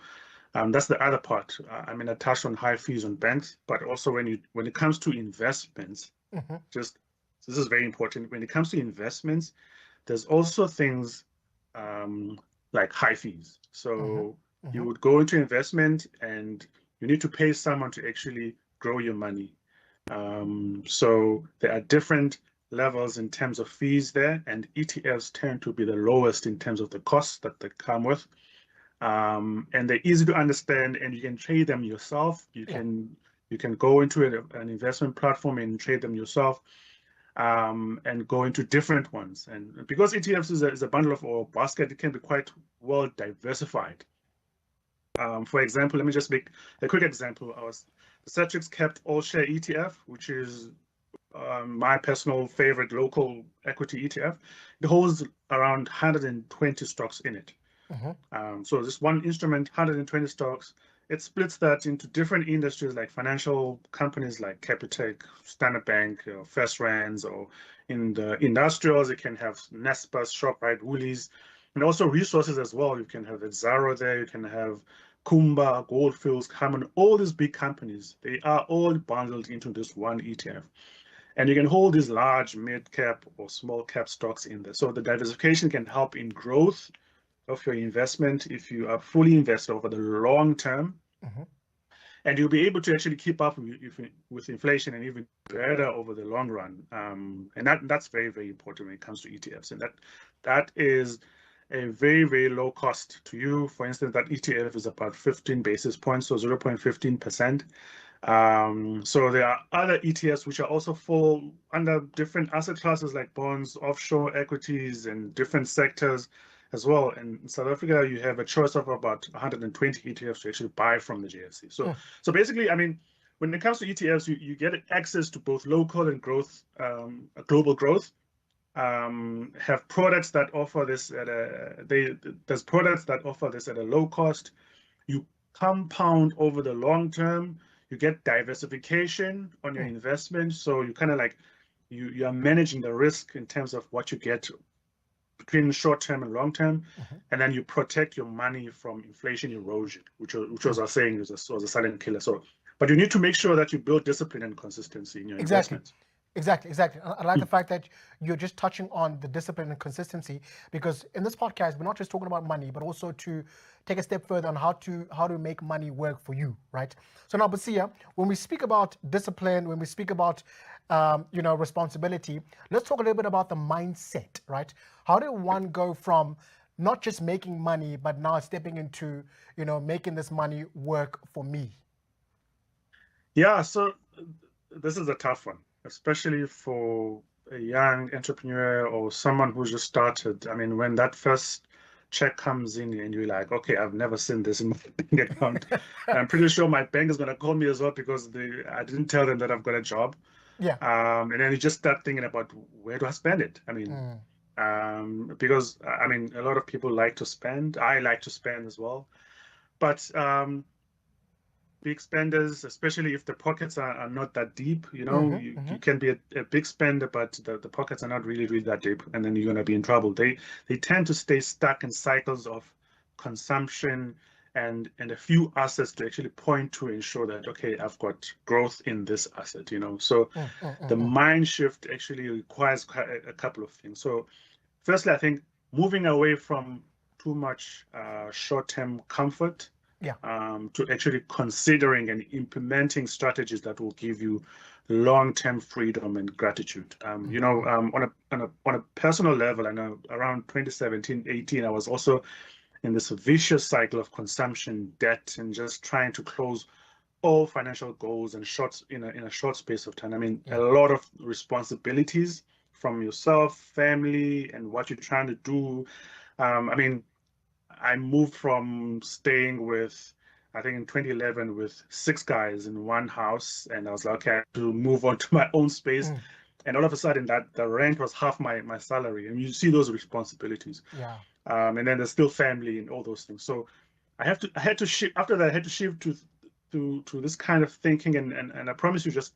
that's the other part. I mean, I touched on high fees on banks, but also when it comes to investments, this is very important. When it comes to investments, there's also things like high fees. So you would go into investment and you need to pay someone to actually grow your money. So there are different levels in terms of fees there, and ETFs tend to be the lowest in terms of the costs that they come with. And they're easy to understand, and you can trade them yourself. You can go into an investment platform and trade them yourself, and go into different ones. And because ETFs is a bundle of or basket, it can be quite well diversified. For example, let me just make a quick example. The Satrix kept all share ETF, which is my personal favorite local equity ETF, it holds around 120 stocks in it. So this one instrument, 120 stocks, it splits that into different industries like financial companies like Capitec, Standard Bank, First Rands, or in the industrials, it can have Naspers, ShopRite, Woolies, and also resources as well. You can have Exxaro there, you can have Kumba, Goldfields, Harmon, all these big companies, they are all bundled into this one ETF. And you can hold these large mid-cap or small-cap stocks in there. So the diversification can help in growth of your investment if you are fully invested over the long term. And you'll be able to actually keep up with inflation and even better over the long run. And that's very, very important when it comes to ETFs. And that is a very, very low cost to you. For instance, that ETF is about 15 basis points, so 0.15%. So there are other ETFs which are also fall under different asset classes like bonds, offshore equities, and different sectors as well. And in South Africa, you have a choice of about 120 ETFs to actually buy from the JSE. So basically, I mean, when it comes to ETFs, you get access to both local and growth, global growth. Have products that offer this at there's products that offer this at a low cost. You compound over the long term. You get diversification on your investment. So you kind of like you are managing the risk in terms of what you get between short term and long term, and then you protect your money from inflation erosion, which was I was saying was a silent killer. So, but you need to make sure that you build discipline and consistency in your investments. Exactly. I like the fact that you're just touching on the discipline and consistency, because in this podcast, we're not just talking about money, but also to take a step further on how to make money work for you, right? So now, Busia, when we speak about discipline, when we speak about responsibility, let's talk a little bit about the mindset, right? How did one go from not just making money, but now stepping into, making this money work for me? Yeah, so this is a tough one, especially for a young entrepreneur or someone who just started. I mean, when that first check comes in and you're like, okay, I've never seen this in my bank account. I'm pretty sure my bank is going to call me as well because I didn't tell them that I've got a job. Yeah. And then you just start thinking about, where do I spend it? I mean, because I mean, a lot of people like to spend. I like to spend as well. But big spenders, especially if the pockets are not that deep, you can be a big spender, but the pockets are not really that deep, and then you're going to be in trouble. They tend to stay stuck in cycles of consumption and a few assets to actually point to ensure that, okay, I've got growth in this asset, So the mind shift actually requires a couple of things. So firstly, I think moving away from too much short-term comfort, to actually considering and implementing strategies that will give you long-term freedom and gratitude. On a personal level, I know around 2017-18, I was also in this vicious cycle of consumption, debt, and just trying to close all financial goals and in a short space of time. I mean, a lot of responsibilities from yourself, family, and what you're trying to do. I mean, I moved from staying with, I think in 2011, with 6 guys in one house, and I was like, okay, I have to move on to my own space. And all of a sudden, that the rent was half my salary, and you see those responsibilities. Yeah. And then there's still family and all those things. So I had to shift. After that, I had to shift to this kind of thinking. And I promise you, just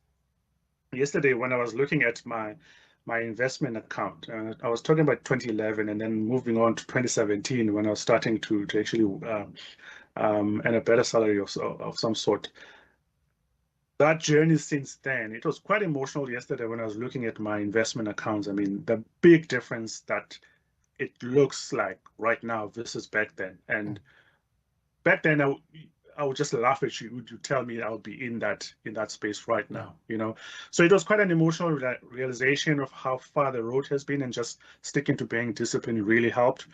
yesterday when I was looking at my investment account, I was talking about 2011 and then moving on to 2017 when I was starting to actually earn a better salary of some sort. That journey since then, it was quite emotional yesterday when I was looking at my investment accounts. I mean, the big difference that it looks like right now versus back then. And back then, I would just laugh at you. Would you tell me I would be in that space right now? So it was quite an emotional realization of how far the road has been, and just sticking to being disciplined really helped.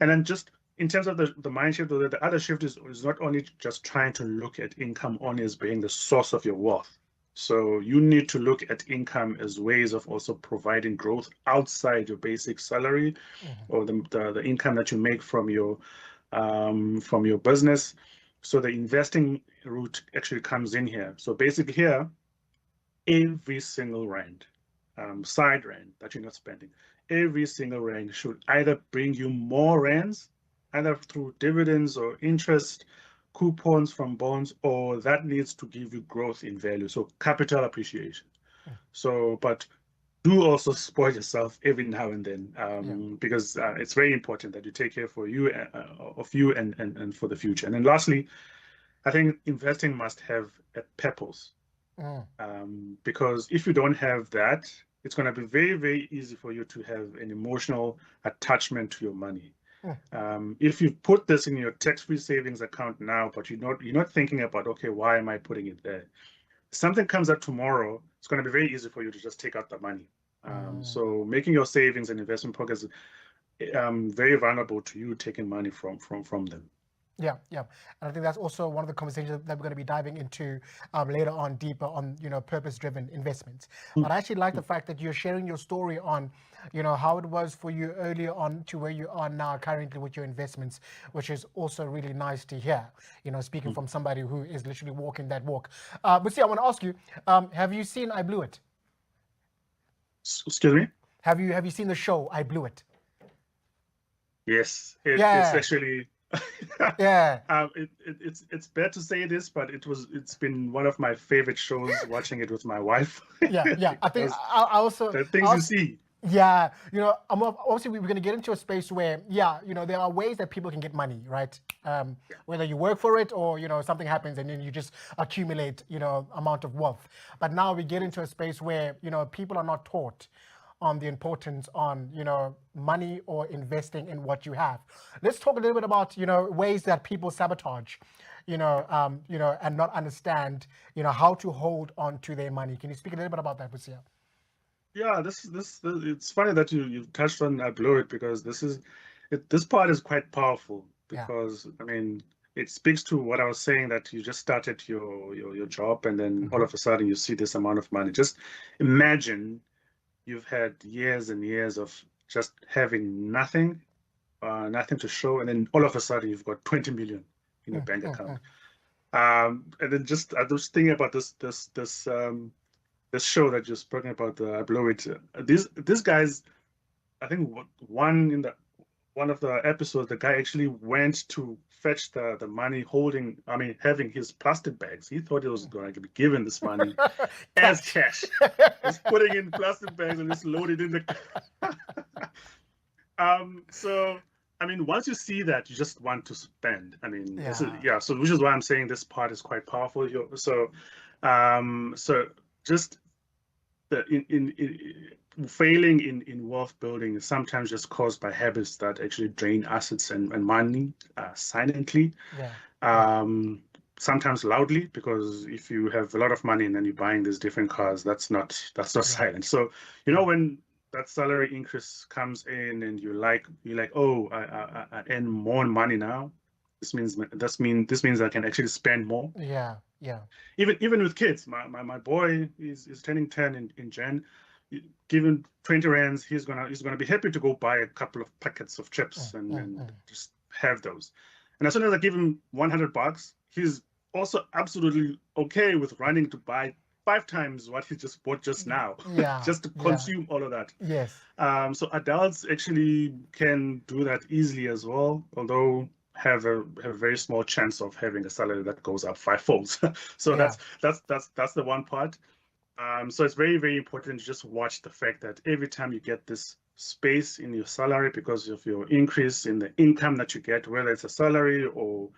And then just in terms of the mind shift, the other shift is not only just trying to look at income only as being the source of your wealth. So you need to look at income as ways of also providing growth outside your basic salary or the income that you make from your business. So the investing route actually comes in here. So basically here, every single rand side rand that you're not spending, every single rand should either bring you more rands, either through dividends or interest, coupons from bonds, or that needs to give you growth in value, so capital appreciation. So, but do also spoil yourself every now and then, because it's very important that you take care for you of you and for the future. And then lastly, I think investing must have a purpose, because if you don't have that, it's going to be very, very easy for you to have an emotional attachment to your money. If you put this in your tax-free savings account now, but you're not thinking about, okay, why am I putting it there? Something comes up tomorrow, it's going to be very easy for you to just take out the money. So making your savings and investment pockets very vulnerable to you taking money from them. Yeah, yeah, and I think that's also one of the conversations that we're going to be diving into later on, deeper on, purpose-driven investments. But I actually like the fact that you're sharing your story on, how it was for you earlier on to where you are now currently with your investments, which is also really nice to hear. Speaking from somebody who is literally walking that walk. But see, I want to ask you, have you seen I Blew It? Excuse me? Have you seen the show I Blew It? Yes, it's actually. Yeah. It's bad to say this, but it's been one of my favorite shows, watching it with my wife. Yeah. I think I also the things you see. Yeah, obviously we're going to get into a space where, there are ways that people can get money, right? Whether you work for it or, something happens and then you just accumulate, amount of wealth. But now we get into a space where, people are not taught on the importance on, money or investing in what you have. Let's talk a little bit about, ways that people sabotage, and not understand, how to hold on to their money. Can you speak a little bit about that, Busia? Yeah, it's funny that you touched on I Blew It, because this part is quite powerful, because I mean, it speaks to what I was saying, that you just started your job and then all of a sudden you see this amount of money. Just imagine you've had years and years of just having nothing to show, and then all of a sudden you've got 20 million in your bank account. And then I was thinking about this show that you're speaking about, I Blew It. These guys, I think one of the episodes, the guy actually went to fetch the money having his plastic bags. He thought he was going to be given this money as cash. He's putting in plastic bags and just loaded in the so I mean, once you see that, you just want to spend. I mean, so which is why I'm saying this part is quite powerful here. So just failing in wealth building is sometimes just caused by habits that actually drain assets and money silently. Sometimes loudly, because if you have a lot of money and then you're buying these different cars, that's not silent. So when that salary increase comes in and you're like, oh, I earn more money now. This means I can actually spend more. Yeah. Even with kids, my boy is turning 10 in Jan. Given 20 rands, he's gonna be happy to go buy a couple of packets of chips and just have those. And as soon as I give him $100, he's also absolutely okay with running to buy 5 times what he just bought just now, just to consume all of that. Yes. So adults actually can do that easily as well, although have a very small chance of having a salary that goes up 5-fold. So that's the one part. So it's very, very important to just watch the fact that every time you get this space in your salary because of your increase in the income that you get, whether it's a salary or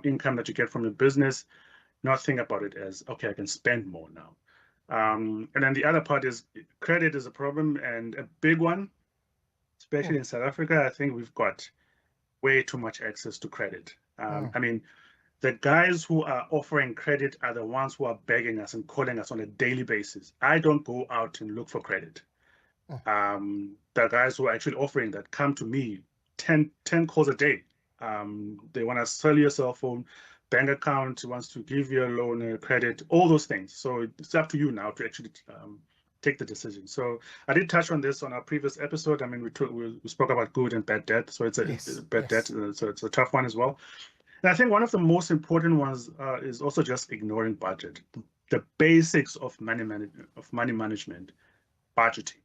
income that you get from your business, not think about it as, okay, I can spend more now. And then the other part is credit is a problem, and a big one, especially in South Africa. I think we've got way too much access to credit. I mean, the guys who are offering credit are the ones who are begging us and calling us on a daily basis. I don't go out and look for credit. The guys who are actually offering that come to me 10 calls a day. They want to sell you a cell phone, bank account, wants to give you a loan, a credit, all those things. So it's up to you now to actually take the decision. So I did touch on this on our previous episode. I mean, we spoke about good and bad debt. So it's a bad debt. So it's a tough one as well. And I think one of the most important ones is also just ignoring budget. The basics of money management budgeting.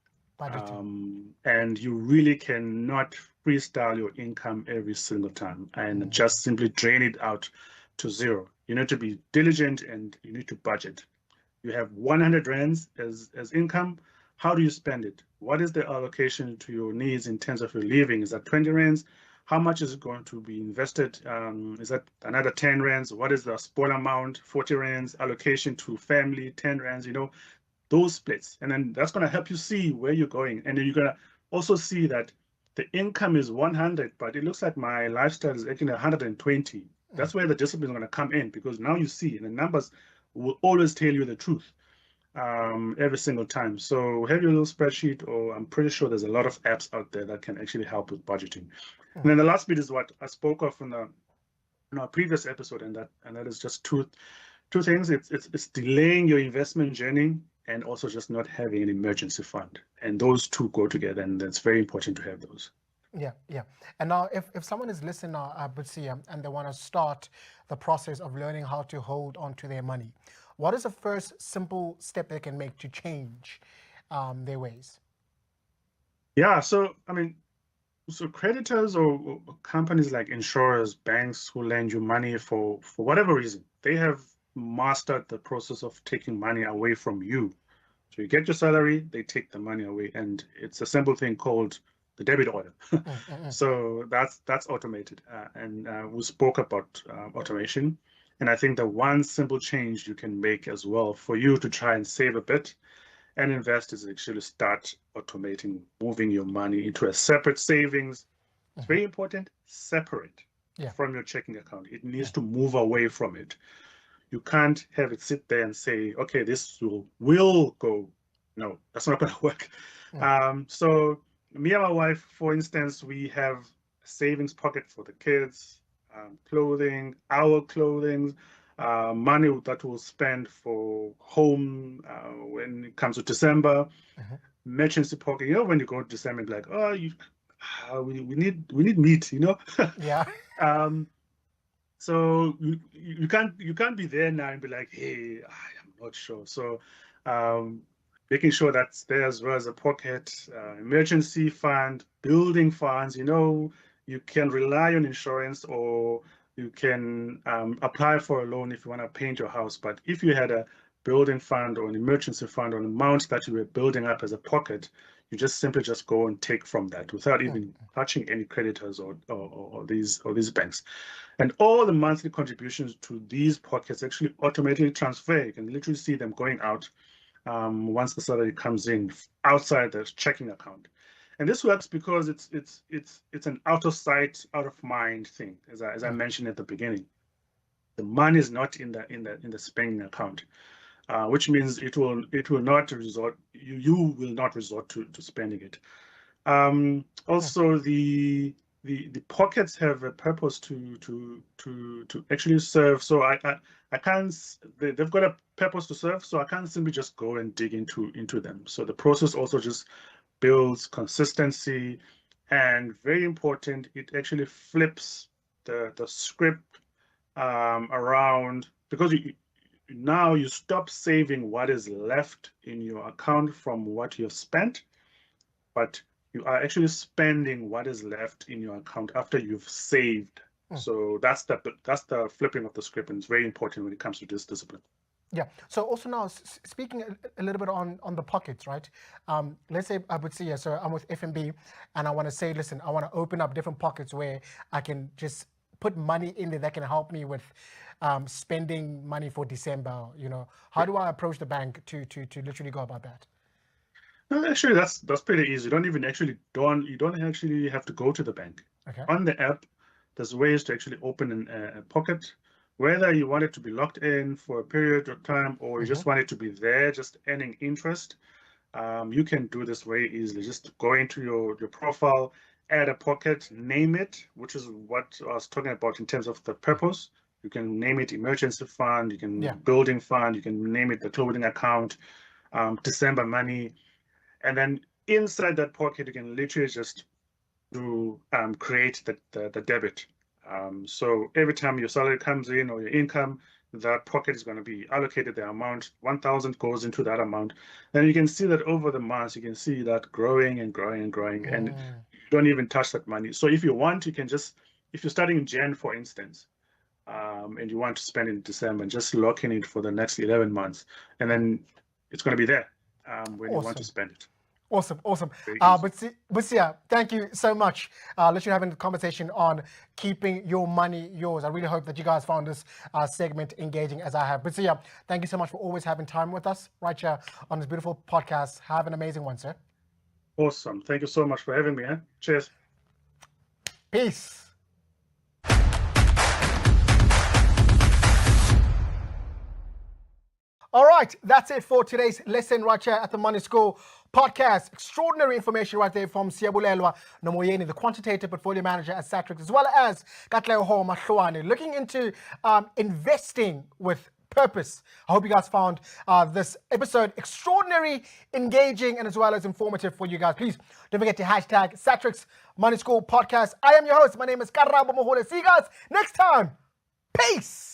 And you really cannot freestyle your income every single time and just simply drain it out to zero. You need to be diligent and you need to budget. You have 100 rands as income. How do you spend it? What is the allocation to your needs in terms of your living? Is that 20 rands? How much is it going to be invested? Is that another 10 rands? What is the small amount? 40 rands allocation to family, 10 rands, those splits. And then that's going to help you see where you're going. And then you're going to also see that the income is 100, but it looks like my lifestyle is actually 120. That's where the discipline is going to come in, because now you see, and the numbers will always tell you the truth every single time. So have your little spreadsheet, or I'm pretty sure there's a lot of apps out there that can actually help with budgeting. And then the last bit is what I spoke of in our previous episode, and that is just two things. It's delaying your investment journey and also just not having an emergency fund. And those two go together, and that's very important to have those. Yeah. And now if someone is listening now, and they want to start the process of learning how to hold on to their money, what is the first simple step they can make to change their ways? Yeah, so creditors or companies like insurers, banks who lend you money for whatever reason, they have mastered the process of taking money away from you. So you get your salary, they take the money away, and it's a simple thing called the debit order. So that's automated, and we spoke about automation. And I think the one simple change you can make as well for you to try and save a bit and invest is actually start automating, moving your money into a separate savings. It's very important, separate from your checking account. It needs to move away from it. You can't have it sit there and say, okay, this will go. No, that's not going to work. So me and my wife, for instance, we have a savings pocket for the kids, clothing, our clothing, money that we'll spend for home when it comes to December, emergency pocket. When you go to December, you're like, oh, we need meat, Yeah. So you can't be there now and be like, hey, I'm not sure. So making sure that's there as well as a pocket, emergency fund, building funds. You can rely on insurance, or you can apply for a loan if you want to paint your house. But if you had a building fund or an emergency fund or an amount that you were building up as a pocket, you just simply go and take from that without even touching any creditors or these banks. And all the monthly contributions to these pockets actually automatically transfer. You can literally see them going out once the salary comes in outside the checking account. And this works because it's an out of sight, out of mind thing, as I mentioned at the beginning. The money is not in the spending account, which means it will not resort. You will not resort to spending it. Also, the pockets have a purpose to actually serve. So I can't. They've got a purpose to serve. So I can't simply just go and dig into them. So the process also just builds consistency, and very important, it actually flips the script around, because now you stop saving what is left in your account from what you've spent, but you are actually spending what is left in your account after you've saved. So that's the flipping of the script, and it's very important when it comes to this discipline. Yeah. So also now, speaking a little bit on the pockets, right? Let's say I would see, so I'm with FNB, and I want to say, listen, I want to open up different pockets where I can just put money in there that can help me with spending money for December. How do I approach the bank to literally go about that? No, actually, that's pretty easy. You don't actually have to go to the bank. Okay. On the app, there's ways to actually open a pocket. Whether you want it to be locked in for a period of time, or you just want it to be there, just earning interest, you can do this very easily. Just go into your profile, add a pocket, name it, which is what I was talking about in terms of the purpose. You can name it emergency fund, you can building fund, you can name it the clothing account, December money, and then inside that pocket, you can literally just create the debit. So every time your salary comes in or your income, that pocket is going to be allocated the amount, 1,000 goes into that amount. Then you can see that over the months, you can see that growing and growing and growing, and you don't even touch that money. So if you want, you can just, if you're starting in Jan, for instance, and you want to spend in December, and just lock in it for the next 11 months, and then it's going to be there when you want to spend it. Awesome. But yeah, thank you so much. Let's having a conversation on keeping your money yours. I really hope that you guys found this segment engaging as I have. But yeah, thank you so much for always having time with us right here on this beautiful podcast. Have an amazing one, sir. Awesome. Thank you so much for having me. Cheers. Peace. All right, that's it for today's lesson right here at the Money School podcast. Extraordinary information right there from Siyabulela Nomoyi, the Quantitative Portfolio Manager at Satrix, as well as Katleho Mahloane, looking into investing with purpose. I hope you guys found this episode extraordinary, engaging, and as well as informative for you guys. Please don't forget to hashtag Satrix Money School podcast. I am your host. My name is Karabo. See you guys next time. Peace.